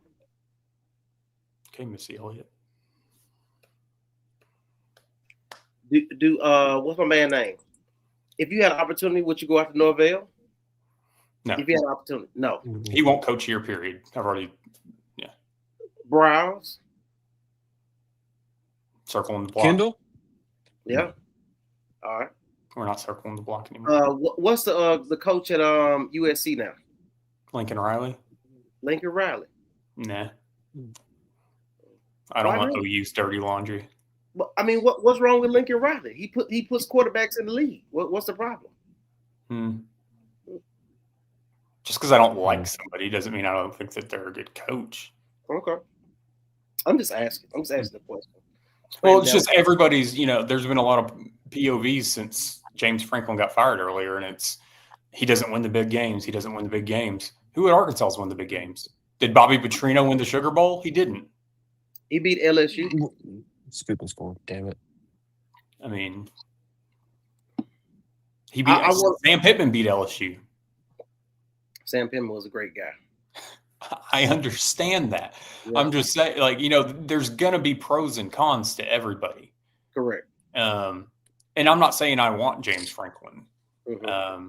Okay, Missy Elliott. What's my man's name? If you had an opportunity, would you go after Norvell? No. If you had an opportunity, no. He won't coach year period. I've already, Browse. Circling the block. Kendall? Yeah. All right. We're not circling the block anymore. What's the coach at USC now? Lincoln Riley. Lincoln Riley. Nah. I don't want OU's dirty laundry. But I mean, what's wrong with Lincoln Riley? He puts quarterbacks in the league. What's the problem? Just because I don't like somebody doesn't mean I don't think that they're a good coach. Okay. I'm just asking the question. Well, it's just everybody's, there's been a lot of POVs since James Franklin got fired earlier, and it's he doesn't win the big games. He doesn't win the big games. Who at Arkansas won the big games? Did Bobby Petrino win the Sugar Bowl? He didn't. He beat LSU. Scoop and score. Damn it. I mean, he beat Sam Pittman beat LSU. Sam Pittman was a great guy. I understand that. Yeah. I'm just saying, like, there's gonna be pros and cons to everybody. Correct. And I'm not saying I want James Franklin. Mm-hmm.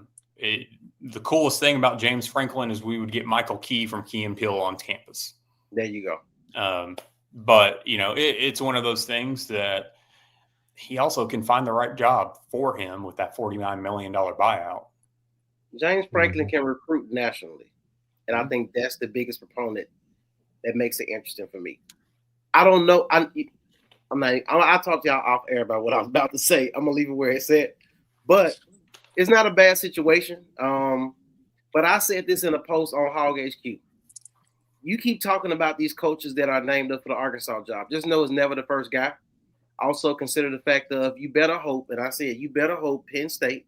The coolest thing about James Franklin is we would get Michael Key from Key and Peele on campus. There you go. But it's one of those things that he also can find the right job for him with that $49 million buyout. James Franklin can recruit nationally. And I think that's the biggest proponent that makes it interesting for me. I don't know. I'll talk to y'all off air about what I was about to say. I'm going to leave it where it's at. But it's not a bad situation. But I said this in a post on Hog HQ. You keep talking about these coaches that are named up for the Arkansas job. Just know it's never the first guy. Also consider the fact of you better hope, and I said you better hope Penn State,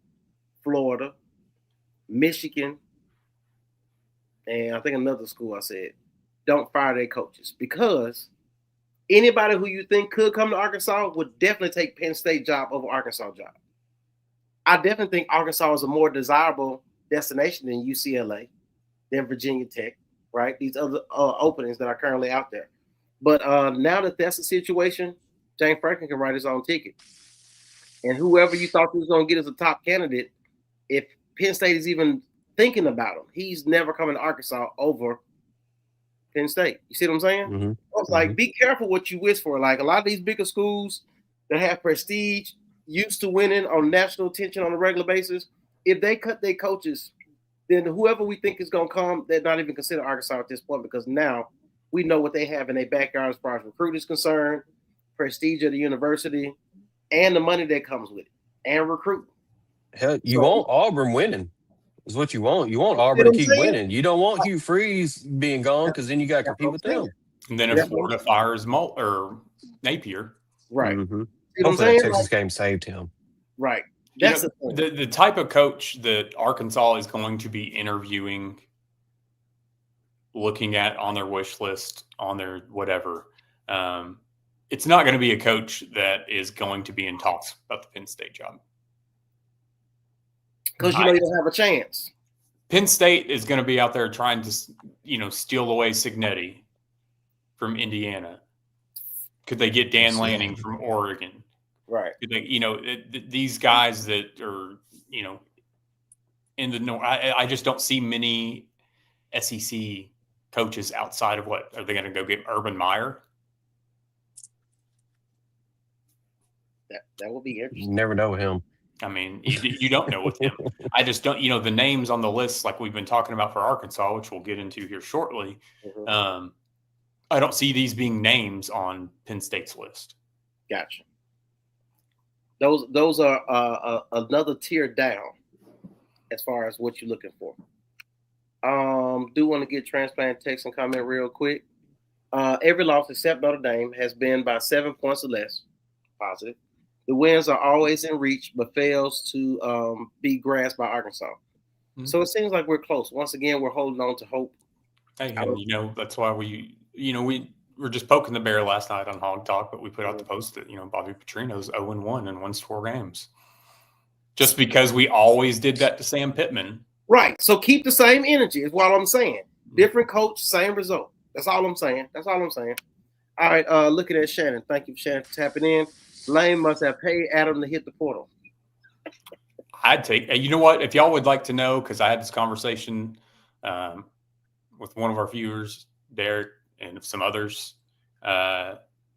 Florida, Michigan, and I think another school I said, don't fire their coaches. Because anybody who you think could come to Arkansas would definitely take Penn State job over Arkansas job. I definitely think Arkansas is a more desirable destination than UCLA, than Virginia Tech, right? These other openings that are currently out there. But now that that's the situation, James Franklin can write his own ticket. And whoever you thought he was going to get as a top candidate, if Penn State is even thinking about him, he's never coming to Arkansas over Penn State. You see what I'm saying? Mm-hmm. I was like, be careful what you wish for. Like a lot of these bigger schools that have prestige, used to winning on national attention on a regular basis, if they cut their coaches, then whoever we think is going to come, they're not even consider Arkansas at this point because now we know what they have in their backyard as far as recruiting is concerned, prestige of the university, and the money that comes with it, and recruiting. Hell, you want Auburn winning is what you want. You want Auburn to keep winning. You don't want Hugh Freeze being gone because then you got to compete with them. And then if Florida fires or Napier. Right. Mm-hmm. Hopefully that Texas game saved him. Right. That's the type of coach that Arkansas is going to be interviewing, looking at on their wish list, on their whatever. It's not going to be a coach that is going to be in talks about the Penn State job. Because you don't have a chance. Penn State is going to be out there trying to, steal away Signetti from Indiana. Could they get Dan Lanning from Oregon? Right. Could they, these guys that are, in the North, I just don't see many SEC coaches outside of what are they going to go get Urban Meyer? That will be interesting. You never know him. I mean, you don't know with him. I just don't, the names on the list, like we've been talking about for Arkansas, which we'll get into here shortly. Mm-hmm. I don't see these being names on Penn State's list. Gotcha. Those are another tier down as far as what you're looking for. Do want to get transplant text and comment real quick. Every loss except Notre Dame has been by 7 points or less. Positive. The wins are always in reach, but fails to be grasped by Arkansas. Mm-hmm. So it seems like we're close. Once again, we're holding on to hope. Hey, and, that's why we were just poking the bear last night on Hog Talk, but we put out the post that, Bobby Petrino's 0-1 and wins 4 games. Just because we always did that to Sam Pittman. Right. So keep the same energy is what I'm saying. Different coach, same result. That's all I'm saying. All right, looking at Shannon. Thank you, Shannon, for tapping in. Lane must have paid Adam to hit the portal. I'd take, you know what, if y'all would like to know, because I had this conversation with one of our viewers, Derek, and some others,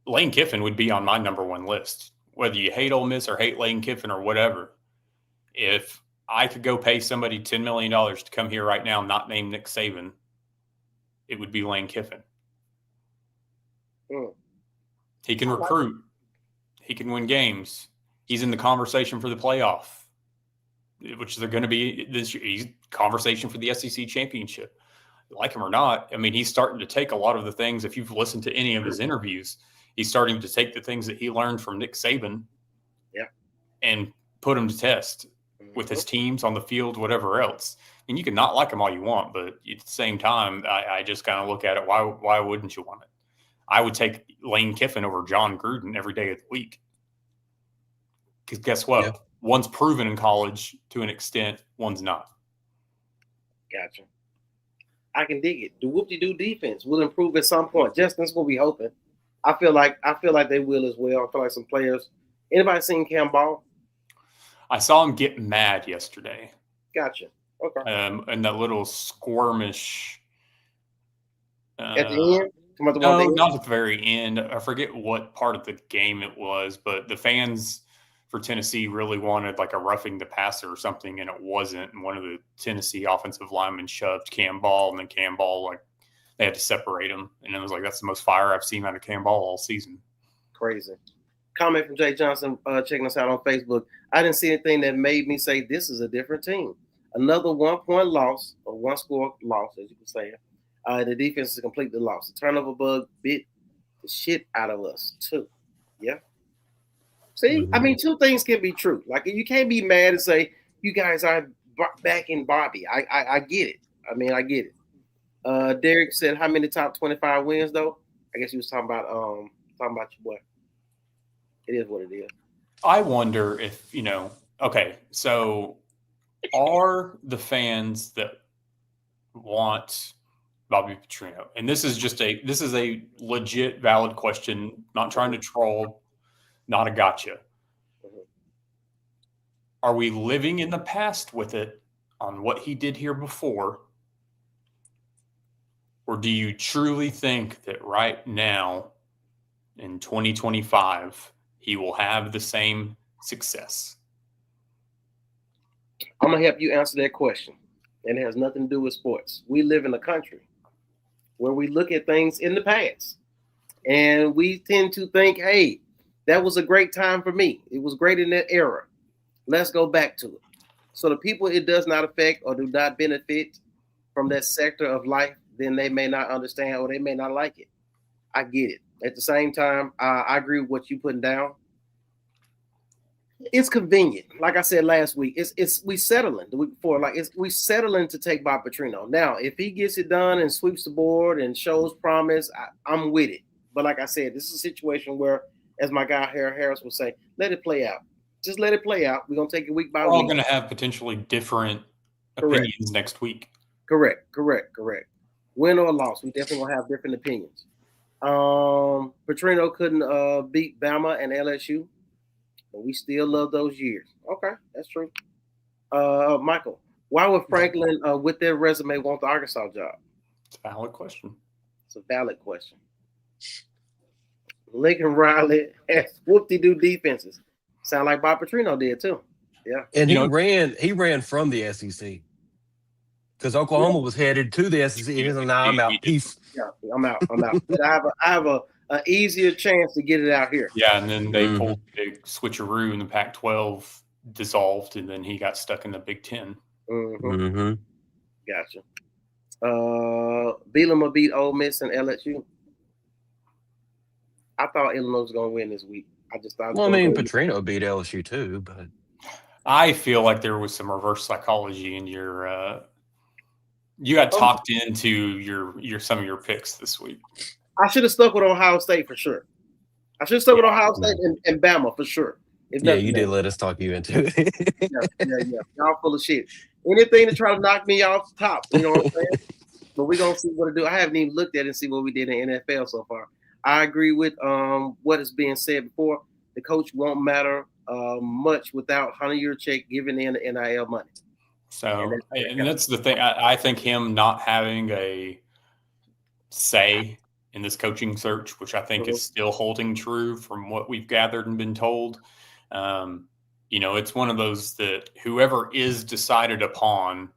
Lane Kiffin would be on my number 1 list. Whether you hate Ole Miss or hate Lane Kiffin or whatever, if I could go pay somebody $10 million to come here right now, not named Nick Saban, it would be Lane Kiffin. He can recruit. He can win games. He's in the conversation for the playoff, which they're going to be this year. He's conversation for the SEC championship. Like him or not, I mean, he's starting to take a lot of the things. If you've listened to any of his interviews, he's starting to take the things that he learned from Nick Saban, and put him to test with his teams on the field, whatever else. And you can not like him all you want, but at the same time, I just kind of look at it. Why wouldn't you want it? I would take Lane Kiffin over John Gruden every day of the week. Because guess what? Yeah. One's proven in college to an extent, one's not. Gotcha. I can dig it. The whoop-de-doo defense will improve at some point. Justin's what we hoping. I feel like they will as well. I feel like some players. Anybody seen Cam Ball? I saw him get mad yesterday. Gotcha. Okay. And that little squirmish. At the end? No, not at the very end. I forget what part of the game it was, but the fans for Tennessee really wanted like a roughing the passer or something, and it wasn't. And one of the Tennessee offensive linemen shoved Cam Ball, and then Cam Ball, like, they had to separate him. And it was like, that's the most fire I've seen out of Cam Ball all season. Crazy. Comment from Jay Johnson checking us out on Facebook. I didn't see anything that made me say this is a different team. Another 1-point loss, or one-score loss, as you can say. The defense is completely lost. The turnover bug bit the shit out of us, too. Yeah. See, I mean, two things can be true. Like, you can't be mad and say, you guys are back in Bobby. I get it. I mean, I get it. Derek said, how many top 25 wins, though? I guess he was talking about your boy. It is what it is. I wonder if, okay, so are the fans that want Bobby Petrino, and this is a legit valid question, not trying to troll, not a gotcha. Are we living in the past with it on what he did here before? Or do you truly think that right now in 2025, he will have the same success? I'm going to help you answer that question. And it has nothing to do with sports. We live in a country where we look at things in the past and we tend to think, hey, that was a great time for me. It was great in that era. Let's go back to it. So the people it does not affect or do not benefit from that sector of life, then they may not understand or they may not like it. I get it. At the same time, I agree with what you're putting down. It's convenient. Like I said last week, we settling the week before. Like we settling to take Bob Petrino. Now, if he gets it done and sweeps the board and shows promise, I'm with it. But like I said, this is a situation where, as my guy Harris would say, let it play out. Just let it play out. We're gonna take it week by week. We're all gonna have potentially different opinions next week. Correct. Win or loss, we definitely gonna have different opinions. Petrino couldn't beat Bama and LSU. But we still love those years. Okay, that's true. Michael, why would Franklin, with their resume, want the Arkansas job? It's a valid question. It's a valid question. Lincoln Riley has whoop-de-doo defenses. Sound like Bob Petrino did too. Yeah. And he ran from the SEC. Because Oklahoma was headed to the SEC. He was like, nah, I'm out. Peace. Yeah, I'm out. But I have an easier chance to get it out here. Yeah, and then they pulled a switcheroo and the Pac-12 dissolved, and then he got stuck in the Big Ten. Gotcha. Bielema will beat Ole Miss and LSU. I thought Illinois was going to win this week. I just thought. Well, I mean, Petrino beat LSU too, but I feel like there was some reverse psychology in your. You got talked into your some of your picks this week. I should have stuck with Ohio State for sure. I should have stuck with Ohio State and Bama for sure. Yeah, you did let us talk you into it. yeah. Y'all full of shit. Anything to try to knock me off the top, you know what I'm saying? But we're going to see what to do. I haven't even looked at it and see what we did in NFL so far. I agree with what is being said before. The coach won't matter much without 100-year check giving in the NIL money. So, and that's the thing. I think him not having a say in this coaching search, which I think is still holding true from what we've gathered and been told. It's one of those that whoever is decided upon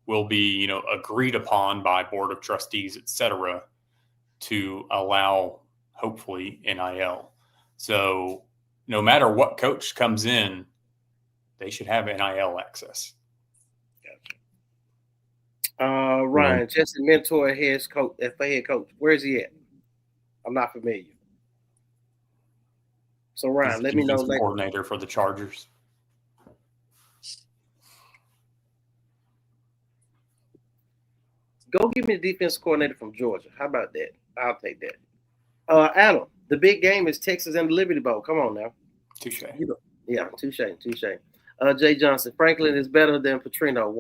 will be, agreed upon by board of trustees, et cetera, to allow hopefully NIL. So no matter what coach comes in, they should have NIL access. Ryan, Jesse Mentor, head coach. Where is he at? I'm not familiar. So Ryan, let me know. Coordinator for the Chargers. Go give me the defense coordinator from Georgia. How about that? I'll take that. Adam, the big game is Texas and the Liberty Bowl. Come on now. Touche. Yeah, touche. Jay Johnson, Franklin is better than Petrino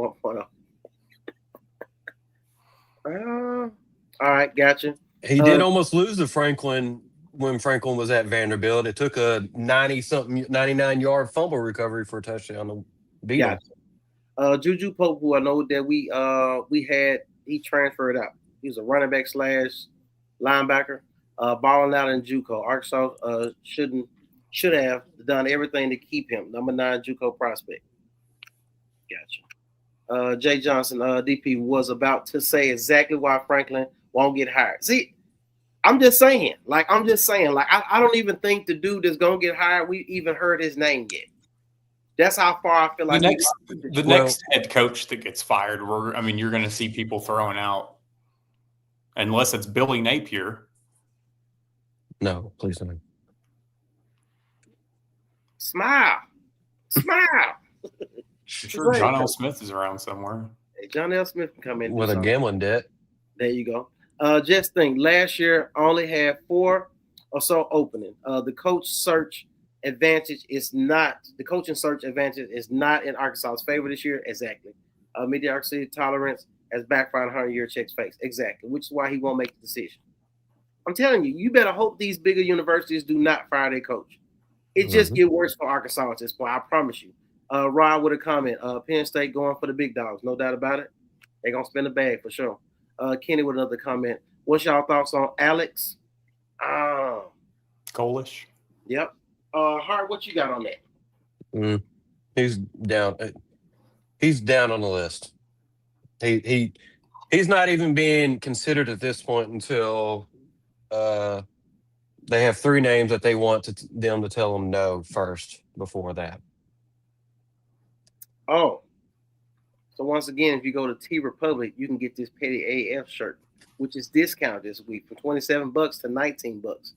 1.0. All right, gotcha. He did almost lose to Franklin when Franklin was at Vanderbilt. It took a 99-yard fumble recovery for a touchdown to beat him. Juju Pope, who I know that we had, he transferred out. He was a running back / linebacker, balling out in JUCO. Arkansas should have done everything to keep him. Number 9 JUCO prospect. Gotcha. Jay Johnson, DP was about to say exactly why Franklin won't get hired. See, I'm just saying, I don't even think the dude that's gonna get hired, we even heard his name yet. That's how far I feel like the next head coach that gets fired, you're going to see people throwing out, unless it's Billy Napier. No, please don't. Smile. Sure, John L. Smith is around somewhere. Hey, John L. Smith can come in with a gambling debt. There you go. Just think, last year only had 4 or so opening. The coaching search advantage is not in Arkansas's favor this year. Exactly. Mediocrity tolerance has backfired 100-year checks face. Exactly. Which is why he won't make the decision. I'm telling you, you better hope these bigger universities do not fire their coach. It just get worse for Arkansas at this point. I promise you. Rod with a comment. Penn State going for the big dogs. No doubt about it. They're going to spend a bag for sure. Kenny with another comment. What's y'all thoughts on Alex? Golish. Yep. Hart, what you got on that? He's down. He's down on the list. He's not even being considered at this point until they have 3 names that they want them to tell them no first before that. Oh. So once again, if you go to T Republic, you can get this Petty AF shirt, which is discounted this week from $27 to $19.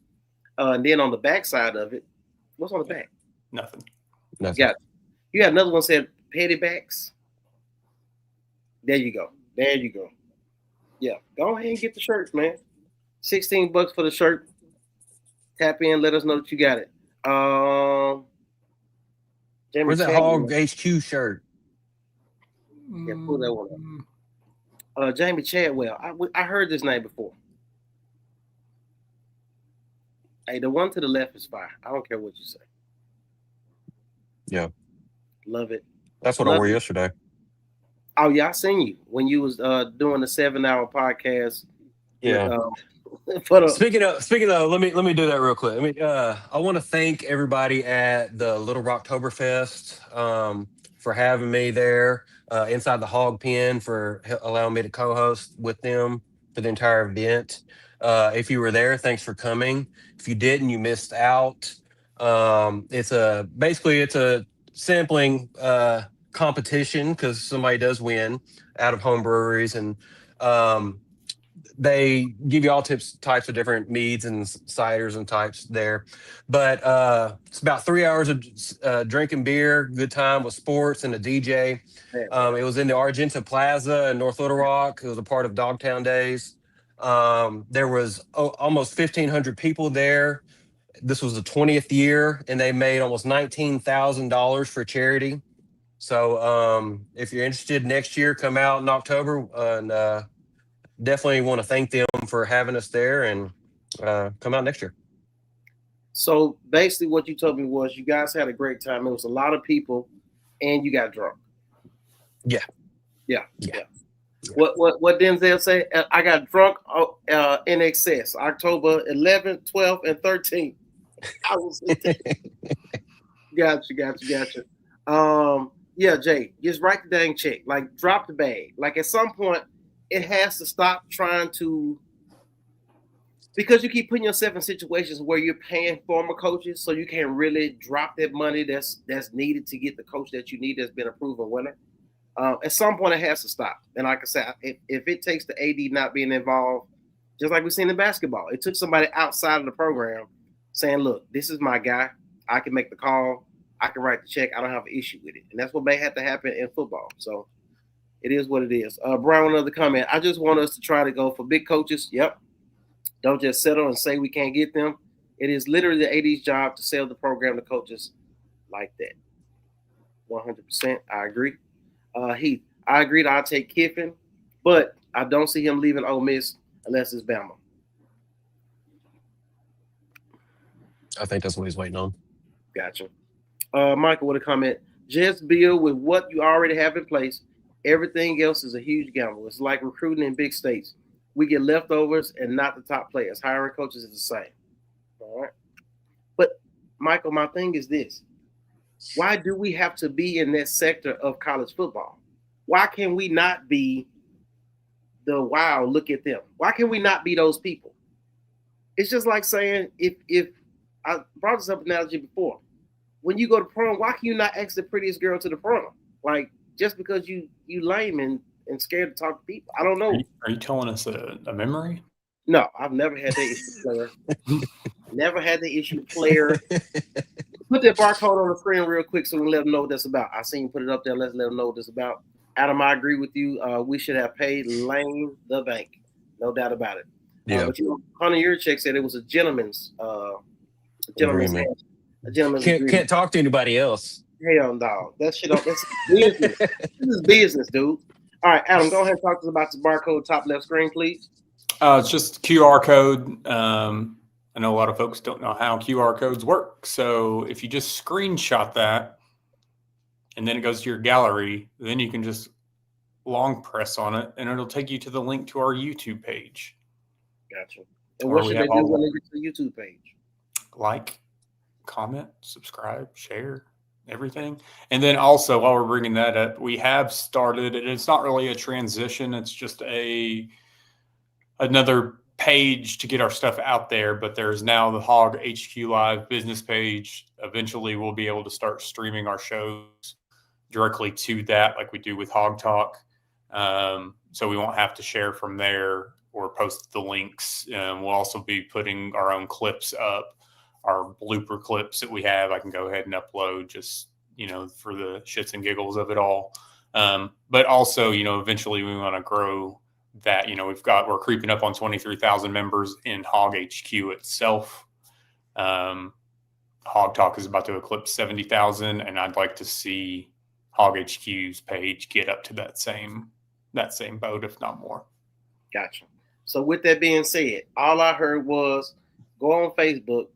And then on the back side of it, what's on the back? Nothing. You got another one said Petty Backs. There you go. Yeah, go ahead and get the shirts, man. $16 for the shirt. Tap in, let us know that you got it. Where's that Hog HQ shirt? Yeah, pull that one up. Jamie Chadwell. I heard this name before. Hey, the one to the left is fire. I don't care what you say. Yeah. Love it. That's what I wore yesterday. Oh, yeah, I seen you when you was doing the 7-hour podcast. Yeah. Speaking of, let me do that real quick. I want to thank everybody at the Little Rocktoberfest for having me there inside the hog pen, for allowing me to co-host with them for the entire event. If you were there, thanks for coming. If you didn't, you missed out. It's a sampling competition, because somebody does win out of home breweries, and they give you all types of different meads and ciders and types there. But it's about 3 hours of drinking beer, good time with sports and a DJ. It was in the Argenta Plaza in North Little Rock. It was a part of Dogtown Days. There was almost 1,500 people there. This was the 20th year, and they made almost $19,000 for charity. So if you're interested next year, come out in October, and definitely want to thank them for having us there, and come out next year. So basically what you told me was you guys had a great time. It was a lot of people, and you got drunk. Yeah. What Denzel say? I got drunk in excess. October 11th, 12th, and 13th. I was Gotcha. Yeah, Jay, just write the dang check. Like, drop the bag. Like, at some point, it has to stop trying to, because you keep putting yourself in situations where you're paying former coaches, so you can't really drop that money that's needed to get the coach that you need that's been a proven winner. At some point, it has to stop. And like I said, if it takes the AD not being involved, just like we've seen in basketball, it took somebody outside of the program saying, look, this is my guy. I can make the call. I can write the check. I don't have an issue with it. And that's what may have to happen in football. So it is what it is. Brian, another comment. I just want us to try to go for big coaches. Yep. Don't just settle and say we can't get them. It is literally the AD's job to sell the program to coaches like that. 100%. I agree. Heath, I agreed. I'll take Kiffin, but I don't see him leaving Ole Miss unless it's Bama. I think that's what he's waiting on. Gotcha. Michael with a comment. Just build with what you already have in place. Everything else is a huge gamble. It's like recruiting in big states. We get leftovers and not the top players. Hiring coaches is the same. All right. But Michael, my thing is this. Why do we have to be in that sector of college football? Why can we not be the wow, look at them? Why can we not be those people? It's just like saying if I brought this up analogy before. When you go to prom, why can you not ask the prettiest girl to the prom? Like, just because you lame and scared to talk to people. I don't know. Are you telling us a memory? No, I've never had that issue, player. Never had the issue, player. Put that barcode on the screen real quick so we can let them know what that's about. I seen you put it up there. Let's let them know what that's about. Adam, I agree with you. We should have paid Lane the bank. No doubt about it. Yeah. But Hunter Yurchek said it was a gentleman's Agreement. Can't talk to anybody else. Hell no. That shit that's business. This is business, dude. All right, Adam, go ahead and talk to us about the barcode top left screen, please. It's just QR code. I know a lot of folks don't know how QR codes work. So if you just screenshot that and then it goes to your gallery, then you can just long press on it and it'll take you to the link to our YouTube page. Gotcha. And what should they do when they get to the YouTube page? Like, comment, subscribe, share, everything. And then also, while we're bringing that up, we have started, and it's not really a transition, it's just another page to get our stuff out there, but there's now the Hog HQ Live business page. Eventually, we'll be able to start streaming our shows directly to that like we do with Hog Talk. So we won't have to share from there or post the links. We'll also be putting our own clips up, our blooper clips that we have. I can go ahead and upload just, for the shits and giggles of it all. But also, eventually we want to grow that. We're creeping up on 23,000 members in Hog HQ itself. Hog Talk is about to eclipse 70,000, and I'd like to see Hog HQ's page get up to that same boat, if not more. Gotcha. So with that being said, all I heard was go on Facebook,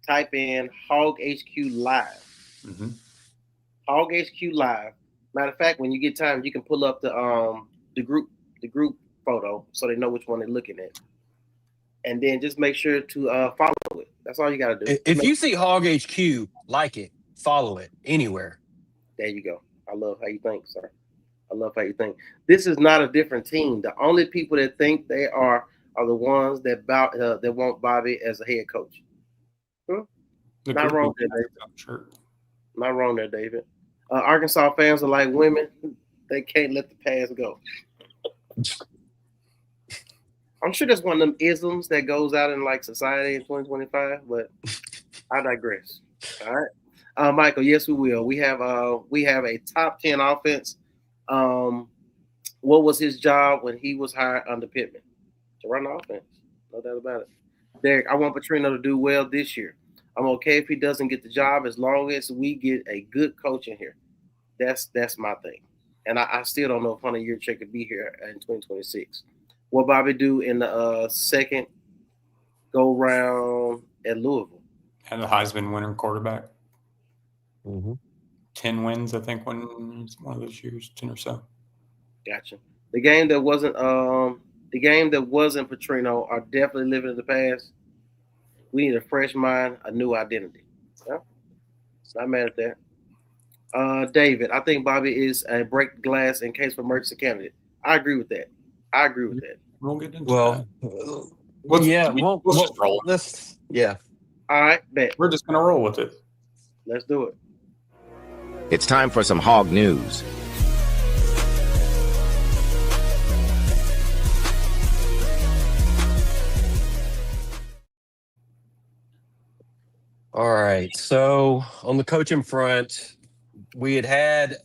type in Hog HQ Live. Mm-hmm. Hog HQ Live. Matter of fact, when you get time, you can pull up the group photo so they know which one they're looking at. And then just make sure to follow it. That's all you got to do. If you see Hog HQ, like it, follow it anywhere. There you go. I love how you think, sir. I love how you think. This is not a different team. The only people that think they are the ones that want Bobby as a head coach. Not wrong there, David. Sure. Not wrong there, David. Arkansas fans are like women. They can't let the past go. I'm sure that's one of them isms that goes out in like society in 2025, but I digress. All right. Michael, yes, we will. We have a top 10 offense. What was his job when he was hired under Pittman? To run the offense. No doubt about it. Derek, I want Petrino to do well this year. I'm okay if he doesn't get the job as long as we get a good coach in here. That's my thing. And I still don't know if Hunter Yurchek could be here in 2026. What Bobby do in the second go round at Louisville? And the Heisman winner quarterback. Mm-hmm. 10 wins, I think, one of those years, 10 or so. Gotcha. The game that wasn't Petrino are definitely living in the past. We need a fresh mind, a new identity. Yeah? Not mad at that. David, I think Bobby is a break glass in case of emergency candidate. I agree with that. We'll get into that. Let's just roll. Yeah. All right, bet. We're just going to roll with it. Let's do it. It's time for some Hog News. All right. So on the coaching front, we had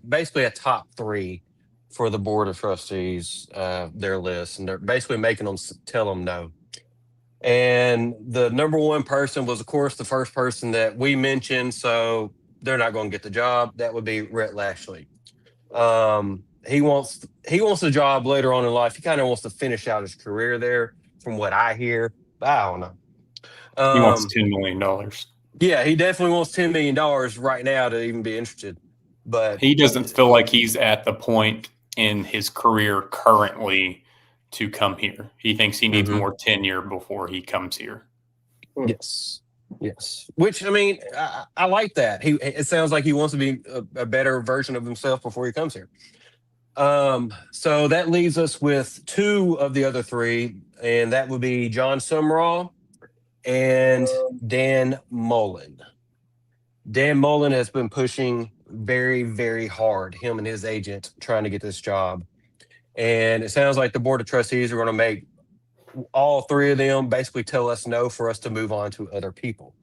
basically a top 3 for the board of trustees, their list, and they're basically making them tell them no. And the number 1 person was, of course, the first person that we mentioned. So they're not going to get the job. That would be Rhett Lashley. He wants a job later on in life. He kind of wants to finish out his career there, from what I hear. But I don't know. He wants $10 million. Yeah, he definitely wants $10 million right now to even be interested. But he doesn't feel like he's at the point in his career currently to come here. He thinks he needs more tenure before he comes here. Yes. Which, I mean, I like that. It sounds like he wants to be a better version of himself before he comes here. So that leaves us with 2 of the other 3, and that would be John Sumrall and Dan Mullen. Dan Mullen has been pushing very, very hard, him and his agent, trying to get this job. And it sounds like the board of trustees are going to make all 3 of them basically tell us no for us to move on to other people.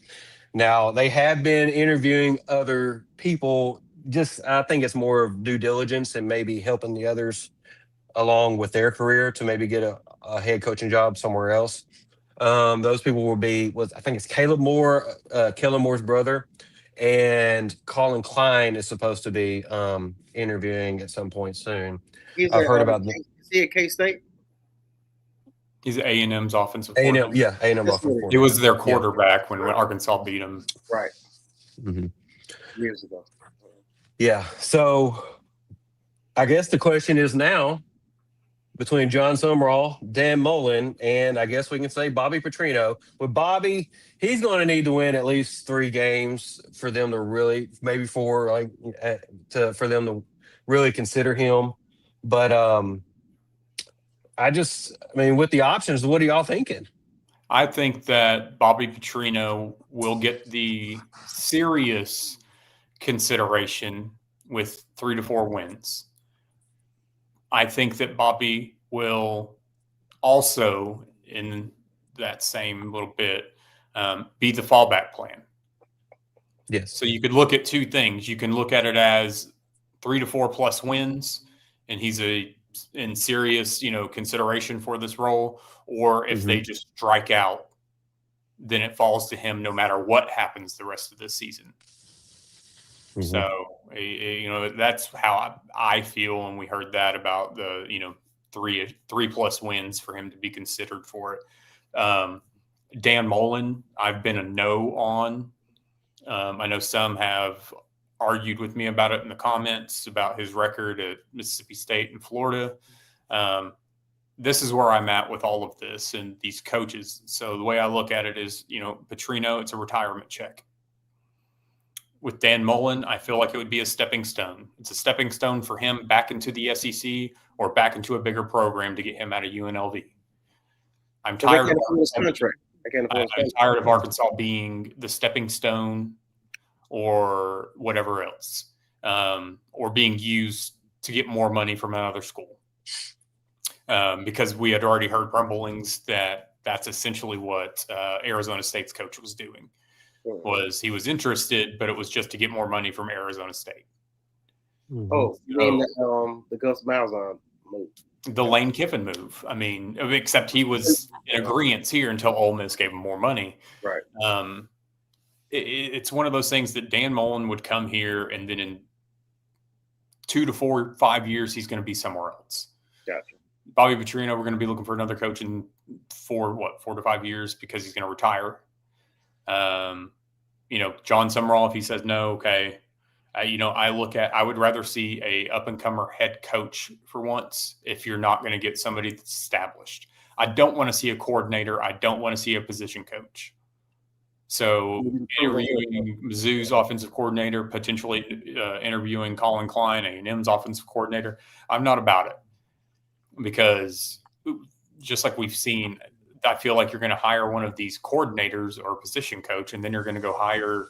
Now, they have been interviewing other people. I think it's more of due diligence and maybe helping the others along with their career to maybe get a head coaching job somewhere else. Those people will be, I think it's Caleb Moore, Kellen Moore's brother, and Colin Klein is supposed to be interviewing at some point soon. I've heard about them. Is he at K-State? He's A&M's offensive A&M, coordinator. A&M offensive coordinator. He was their quarterback when Arkansas beat him. Right. Mm-hmm. Years ago. Yeah. So I guess the question is now, between John Sumrall, Dan Mullen, and I guess we can say Bobby Petrino. With Bobby, he's going to need to win at least 3 games for them to really, maybe 4, for them to really consider him. But with the options, what are y'all thinking? I think that Bobby Petrino will get the serious consideration with 3 to 4 wins. I think that Bobby will also, in that same little bit, be the fallback plan. Yes. So you could look at 2 things. You can look at it as 3 to 4 plus wins, and he's in serious, consideration for this role. Or if they just strike out, then it falls to him no matter what happens the rest of this season. So, that's how I feel when we heard that about the, 3 plus wins for him to be considered for it. Dan Mullen, I've been a no on. I know some have argued with me about it in the comments about his record at Mississippi State and Florida. This is where I'm at with all of this and these coaches. So the way I look at it is, Petrino, it's a retirement check. With Dan Mullen, I feel like it would be a stepping stone. It's a stepping stone for him back into the SEC or back into a bigger program to get him out of UNLV. I'm tired of his contract. I'm tired of Arkansas being the stepping stone or whatever else, or being used to get more money from another school. Because we had already heard rumblings that that's essentially what Arizona State's coach was doing. Was he was interested, but it was just to get more money from Arizona State. Oh, you mean the Gus Malzahn move? The Lane Kiffin move. I mean, except he was in agreement here until Ole Miss gave him more money. Right. It's one of those things that Dan Mullen would come here, and then in 2 to 4, 5 years, he's going to be somewhere else. Gotcha. Bobby Petrino, we're going to be looking for another coach in 4 to 5 years because he's going to retire. John Sumrall, if he says no, okay. I would rather see a up-and-comer head coach for once if you're not going to get somebody that's established. I don't want to see a coordinator. I don't want to see a position coach. So interviewing Mizzou's offensive coordinator, potentially interviewing Colin Klein, A&M's offensive coordinator, I'm not about it. Because just like we've seen, I feel like you're going to hire one of these coordinators or position coach, and then you're going to go hire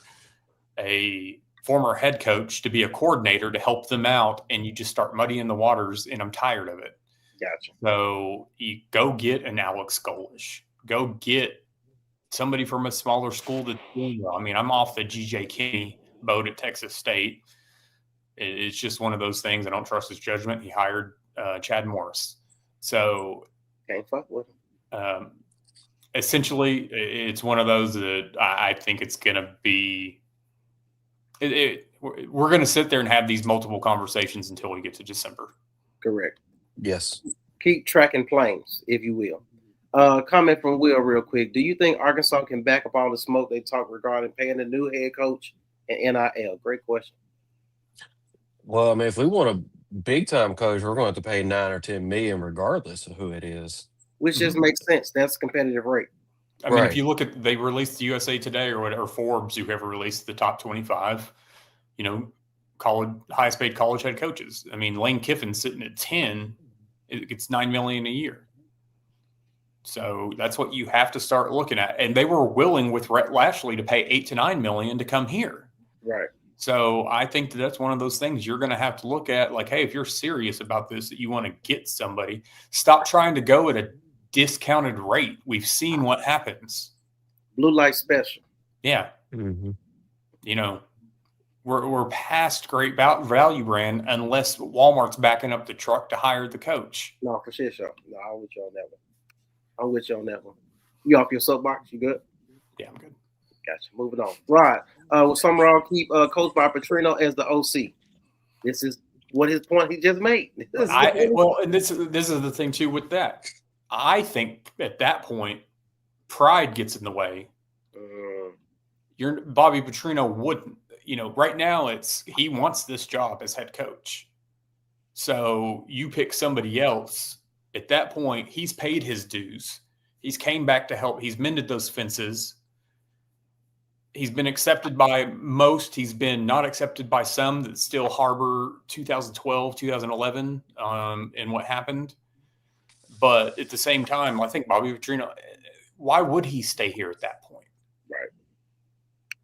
a former head coach to be a coordinator to help them out, and you just start muddying the waters, and I'm tired of it. Gotcha. So you go get an Alex Golesh. Go get somebody from a smaller school that's doing well. I mean, I'm off the G.J. Kinney boat at Texas State. It's just one of those things. I don't trust his judgment. He hired Chad Morris. So can't fuck with him. Essentially, it's one of those that I think it's going to be we're going to sit there and have these multiple conversations until we get to December. Correct. Yes. Keep tracking planes, if you will. Comment from Will real quick. Do you think Arkansas can back up all the smoke they talk regarding paying the new head coach and NIL? Great question. Well, I mean, if we want a big time coach, we're going to have to pay $9 or $10 million regardless of who it is. Which just makes sense. That's competitive rate. I mean, if you look at, they released the USA Today or whatever, Forbes, whoever released the top 25, highest paid college head coaches. I mean, Lane Kiffin's sitting at 10. It gets $9 million a year. So that's what you have to start looking at. And they were willing with Rhett Lashley to pay $8 to $9 million to come here. Right. So I think that's one of those things you're going to have to look at. Like, hey, if you're serious about this, that you want to get somebody, stop trying to go at a discounted rate. We've seen what happens. Blue light special. Yeah. Mm-hmm. We're past great value brand unless Walmart's backing up the truck to hire the coach. No, for sure. No, I'm with you on that one. You off your soapbox? You good? Yeah, I'm good. Gotcha. Moving on. Right. Will Summerall keep Coach by Petrino as the OC? This is what his point he just made. And this is the thing too with that. I think at that point, pride gets in the way. Bobby Petrino wouldn't. Right now he wants this job as head coach. So you pick somebody else. At that point, he's paid his dues. He's came back to help. He's mended those fences. He's been accepted by most. He's been not accepted by some that still harbor 2012, 2011, and what happened. But at the same time, I think Bobby Petrino, why would he stay here at that point? Right.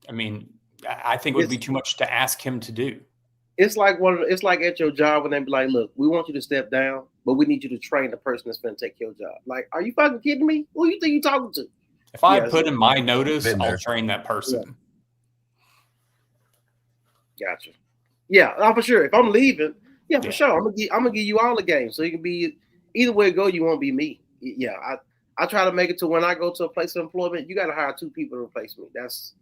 I mean, I think it would be too much to ask him to do. It's like it's like at your job when they be like, look, we want you to step down, but we need you to train the person that's going to take your job. Like, are you fucking kidding me? Who you think you talking to? If I put in my notice, I'll train that person. Yeah. Gotcha. Yeah, for sure. If I'm leaving, for sure. I'm gonna give you all the games. So you can be either way it go, you won't be me. Yeah. I try to make it to when I go to a place of employment, you gotta hire 2 people to replace me. That's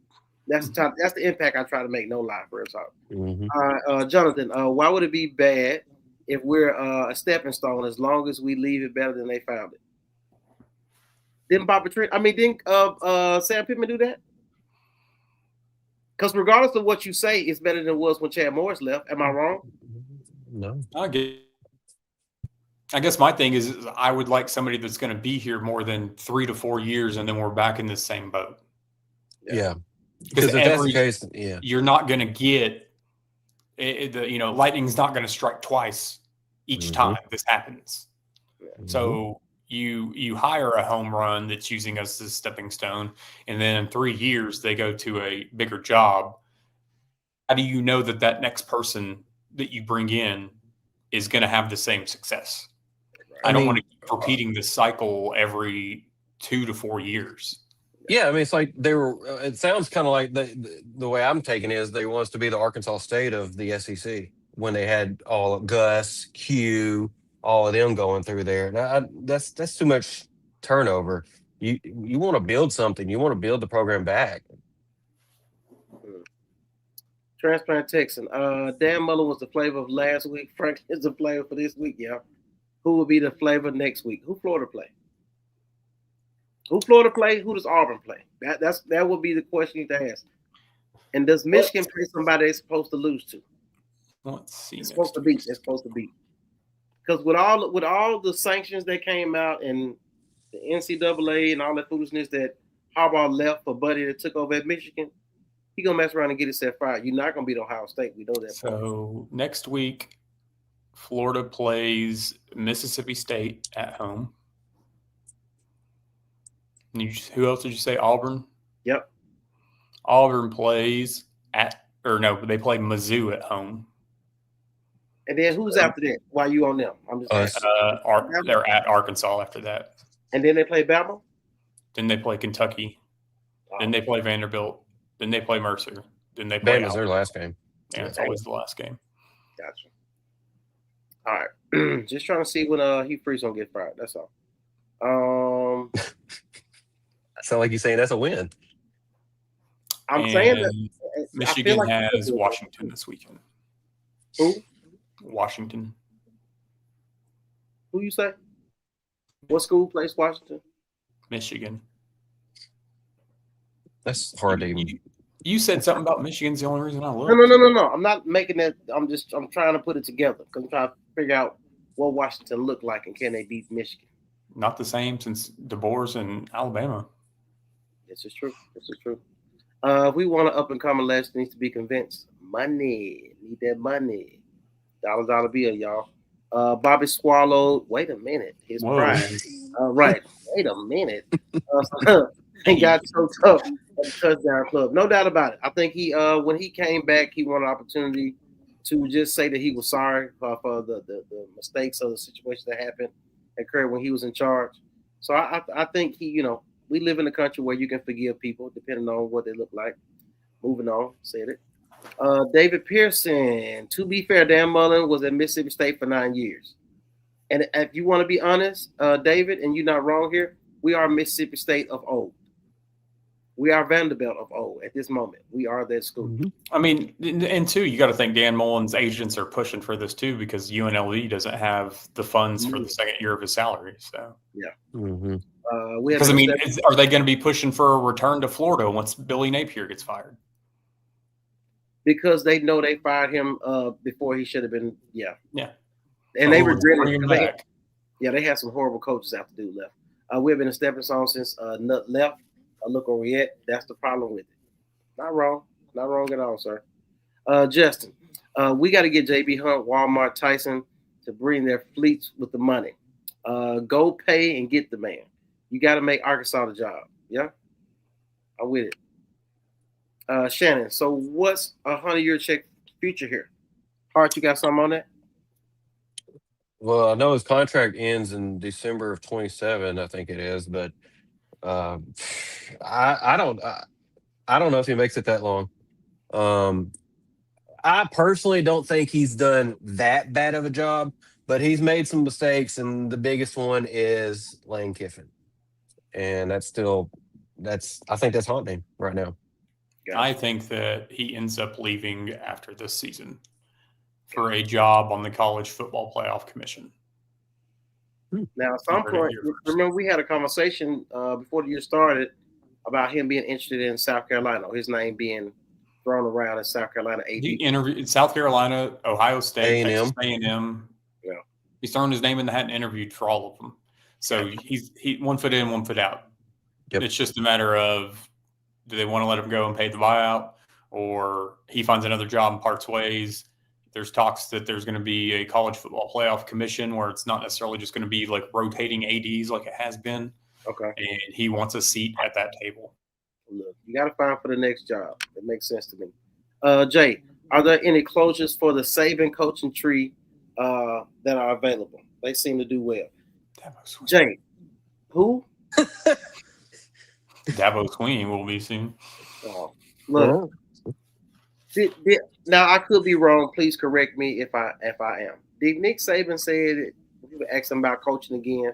the impact I try to make, no lie, for talk. Mm-hmm. Jonathan, why would it be bad if we're a stepping stone as long as we leave it better than they found it? Didn't Sam Pittman do that? Because regardless of what you say, it's better than it was when Chad Morris left. Am I wrong? No. I guess my thing is I would like somebody that's going to be here more than 3 to 4 years, and then we're back in the same boat. Yeah. Because if that's the case, you're not going to get lightning's not going to strike twice each time this happens. Mm-hmm. So you hire a home run that's using us as a stepping stone, and then in 3 years they go to a bigger job. How do you know that next person that you bring in is going to have the same success? I don't want to keep repeating this cycle every 2 to 4 years. Yeah, I mean, it's like it sounds kind of like the way I'm taking it is they want us to be the Arkansas State of the SEC when they had all Gus, Q, all of them going through there. Now, that's too much turnover. You want to build something. You want to build the program back. Transplant Texan. Dan Mullen was the flavor of last week. Frank is the flavor for this week, yeah. Who will be the flavor next week? Who Florida play? Who Florida play? Who does Auburn play? That would be the question you have to ask. And does Michigan play somebody they're supposed to lose to? Let's see. It's supposed to beat. It's supposed to beat. Because with all the sanctions that came out and the NCAA and all that foolishness that Harbaugh left for Buddy that took over at Michigan, he gonna mess around and get himself fired. You're not gonna beat Ohio State. We know that. So next week, Florida plays Mississippi State at home. Who else did you say? Auburn? Yep. Auburn plays they play Mizzou at home. And then who's after that? Why are you on them? I'm just they're at Arkansas after that. And then they play Bama? Then they play Kentucky. Then they play Vanderbilt. Then they play Mercer. Then they play Bama's their last game. Yeah, it's always the last game. Gotcha. All right. Just trying to see when Hugh Freeze gonna get fired. That's all. Sound like you're saying that's a win. I'm saying that Michigan like has Washington this weekend. Who? Washington. Who you say? What school plays Washington? Michigan. That's hard to even. You said something about Michigan's the only reason I looked. No. I'm not making that. I'm trying to put it together because I'm trying to figure out what Washington looked like and can they beat Michigan. Not the same since DeBoer's in Alabama. This is true. If we want an up and coming legend, needs to be convinced. Money. Need that money. Dollar bill, y'all. Bobby swallowed. Wait a minute. His pride. Right. Wait a minute. He got so tough at the touchdown club. No doubt about it. I think he when he came back, he wanted an opportunity to just say that he was sorry for the mistakes of the situation that occurred when he was in charge. So I think we live in a country where you can forgive people depending on what they look like. Moving on, said it. David Pearson. To be fair, Dan Mullen was at Mississippi State for 9 years. And if you want to be honest, David, and you're not wrong here, we are Mississippi State of old. We are Vanderbilt of old at this moment. We are that school. Mm-hmm. I mean, and two, you got to think Dan Mullen's agents are pushing for this too because UNLV doesn't have the funds for the second year of his salary. So yeah. Mm-hmm. Because are they going to be pushing for a return to Florida once Billy Napier gets fired? Because they know they fired him before he should have been. Yeah. And they regret it. They had some horrible coaches after dude left. We've been a stepping stone since Nut left. Look where we at. That's the problem with it. Not wrong at all, sir. Justin, we got to get JB Hunt, Walmart, Tyson to bring their fleets with the money. Go pay and get the man. You got to make Arkansas the job. Yeah, I'm with it. Shannon, so what's a 100-year check future here? Hart, you got something on that? Well, I know his contract ends in December of 27, I think it is, but I don't know if he makes it that long. I personally don't think he's done that bad of a job, but he's made some mistakes, and the biggest one is Lane Kiffin, and I think that's haunting him right now. I think that he ends up leaving after this season for a job on the College Football Playoff Commission. Now, at some point, remember we had a conversation before the year started about him being interested in South Carolina, or his name being thrown around in South Carolina. He interviewed South Carolina, Ohio State, A&M. Texas A&M. Yeah, he's thrown his name in the hat and interviewed for all of them. So he's 1 foot in, 1 foot out. Yep. It's just a matter of do they want to let him go and pay the buyout, or he finds another job and parts ways. There's talks that there's going to be a College Football Playoff Commission where it's not necessarily just going to be like rotating ADs like it has been. Okay. And he wants a seat at that table. Look, you got to find for the next job. It makes sense to me. Jay, are there any closures for the Saban coaching tree that are available? They seem to do well. Jay, who? Dabo Sweeney will be soon. Look. Now I could be wrong. Please correct me if I am. Did Nick Saban say that people asked him about coaching again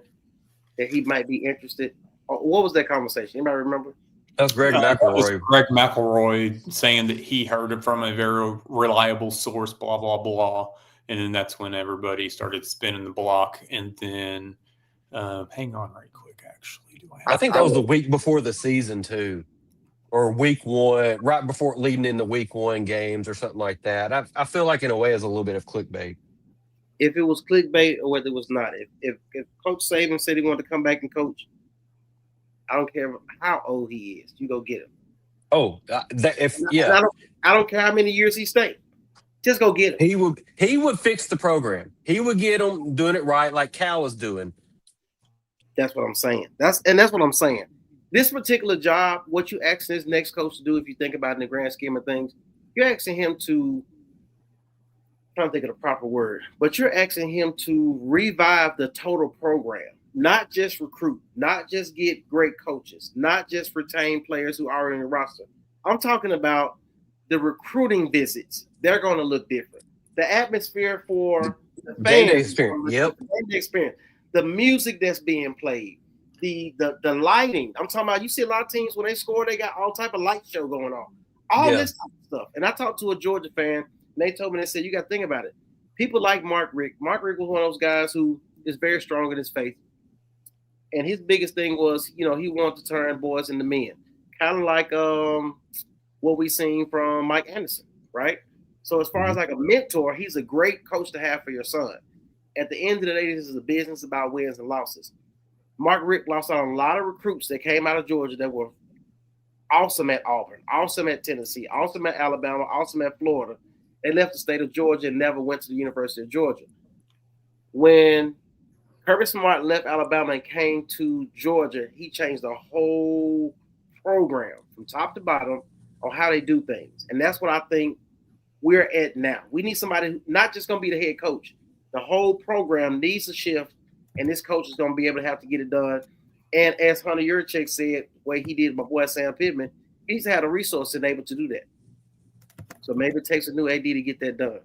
that he might be interested? What was that conversation? Anybody remember? That's Greg McElroy. Greg McElroy saying that he heard it from a very reliable source. Blah blah blah, and then that's when everybody started spinning the block. And then, hang on, right quick. Actually, I think that was the week before the season too. Or week one, right before leading into week one games or something like that. I feel like in a way it's a little bit of clickbait. If it was clickbait or whether it was not. If Coach Saban said he wanted to come back and coach, I don't care how old he is. You go get him. Oh, I don't care how many years he stayed. Just go get him. He would fix the program. He would get them doing it right like Cal was doing. That's what I'm saying. That's what I'm saying. This particular job, what you asking this next coach to do, if you think about it in the grand scheme of things, you're asking him to, I'm trying to think of the proper word, but you're asking him to revive the total program. not just recruit, not just get great coaches, not just retain players who are in the roster. I'm talking about the recruiting visits. They're going to look different. The atmosphere for the Game day fans, experience. Yep. the game day experience, the music that's being played, the lighting. I'm talking about. You see a lot of teams when they score, they got all type of light show going on, all Yeah. this type of stuff. And I talked to a Georgia fan, and they told me, they said, you got to think about it. People like Mark Richt. Mark Richt was one of those guys who is very strong in his faith. And his biggest thing was, he wanted to turn boys into men. Kind of like what we seen from Mike Anderson, right? So as far as like a mentor, he's a great coach to have for your son. At the end of the day, this is a business about wins and losses. Mark Richt lost out on a lot of recruits that came out of Georgia that were awesome at Auburn, awesome at Tennessee, awesome at Alabama, awesome at Florida. They left the state of Georgia and never went to the University of Georgia. When Kirby Smart left Alabama and came to Georgia, he changed the whole program from top to bottom on how they do things. And that's what I think we're at now. We need somebody who not just going to be the head coach. The whole program needs to shift, and this coach is going to be able to have to get it done. And as Hunter Yurchek said, the way he did my boy Sam Pittman, he's had a resource and able to do that. So maybe it takes a new AD to get that done.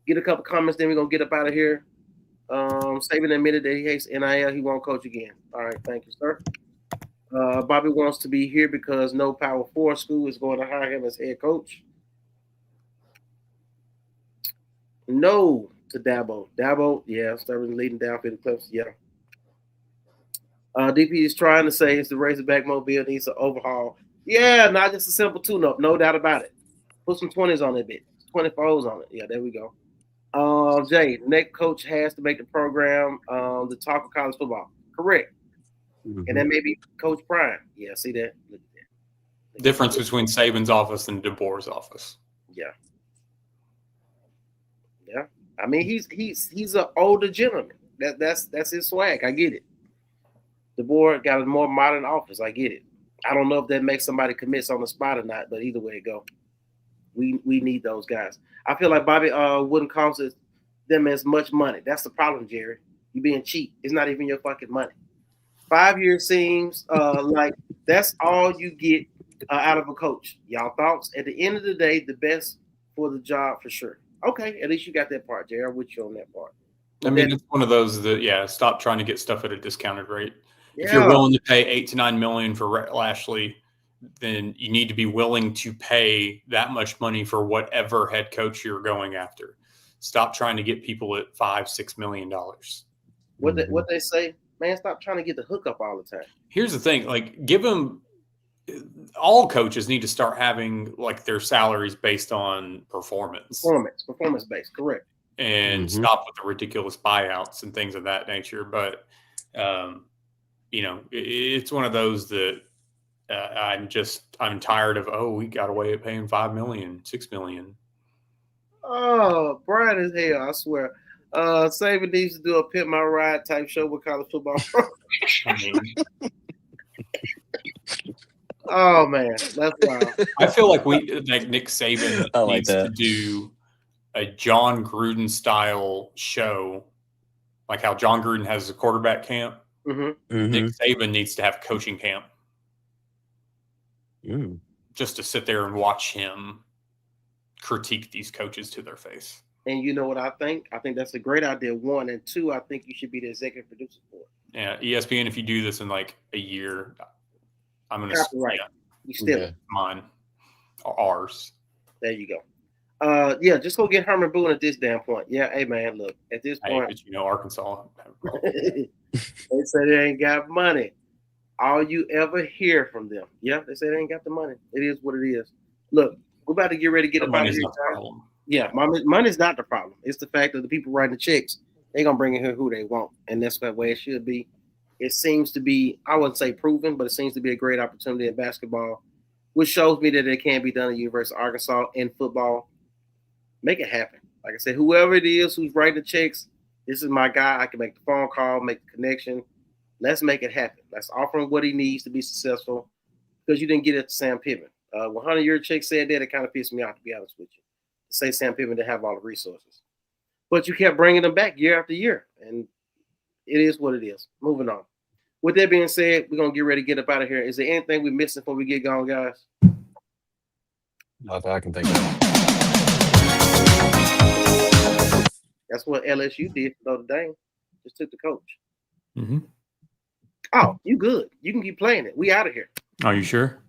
Get a couple comments, then we're going to get up out of here. Saban admitted that he hates NIL. He won't coach again. All right, thank you, sir. Bobby wants to be here because no Power 4 school is going to hire him as head coach. No to Dabo. Dabo, yeah, starting leading down for the Clips, yeah. DP is trying to say it's the Razorback mobile needs an overhaul. Yeah, not just a simple tune-up, no doubt about it. Put some 20s on it, 24s on it. Yeah, there we go. Jay, the next coach has to make the program the talk of college football. Correct. And then maybe Coach Prime. Yeah, see that? Look at that. Difference between Saban's office and DeBoer's office. Yeah. Yeah. I mean, he's an older gentleman. That's his swag. I get it. DeBoer got a more modern office. I get it. I don't know if that makes somebody commits on the spot or not, but either way it go. We need those guys. I feel like Bobby wouldn't cost them as much money. That's the problem, Jerry. You're being cheap. It's not even your fucking money. 5 years seems like that's all you get out of a coach. Y'all thoughts? At the end of the day, the best for the job for sure. Okay, at least you got that part, Jerry. I'm with you on that part. I mean, it's one of those that, stop trying to get stuff at a discounted rate. Yeah. If you're willing to pay $8 to $9 million for Rhett Lashley, then you need to be willing to pay that much money for whatever head coach you're going after. Stop trying to get people at $5-6 million. What they say, man, stop trying to get the hookup all the time. Here's the thing, like, give them all coaches need to start having like their salaries based on performance based, correct. And stop with the ridiculous buyouts and things of that nature. But it's one of those that I'm tired of. We got away at paying $5 million, $6 million. Oh, Brian is hell, I swear. Saban needs to do a Pimp My Ride type show with college football. Oh man, that's wild. I feel like Nick Saban needs to do a John Gruden style show, like how John Gruden has a quarterback camp. Nick Saban needs to have a coaching camp. Just to sit there and watch him critique these coaches to their face. And you know what I think? I think that's a great idea, one. And two, I think you should be the executive producer for it. Yeah, ESPN, if you do this in like a year, I'm going to right. You still mine or ours. There you go. Just go get Herman Boone at this damn point. Yeah, hey man, look, at this point. But Arkansas. They say they ain't got money. All you ever hear from them. Yeah, they say they ain't got the money. It is what it is. Look, we're about to get ready to get up out of here. Yeah, money's not the problem. It's the fact that the people writing the checks, they're going to bring in here who they want. And that's the way it should be. It seems to be, I wouldn't say proven, but it seems to be a great opportunity in basketball, which shows me that it can be done at the University of Arkansas in football. Make it happen. Like I said, whoever it is who's writing the checks, this is my guy. I can make the phone call, make the connection. Let's make it happen. Let's offer him what he needs to be successful, because you didn't get it to Sam Pittman. When Hunter Yurchek said that, it kind of pissed me off, to be honest with you. To say Sam Pittman didn't have all the resources. But you kept bringing them back year after year, and it is what it is. Moving on. With that being said, we're going to get ready to get up out of here. Is there anything we're missing before we get going, guys? Nothing I can think of. That's what LSU did for Notre Dame. Just took the coach. Mm-hmm. Oh, you good. You can keep playing it. We out of here. Are you sure?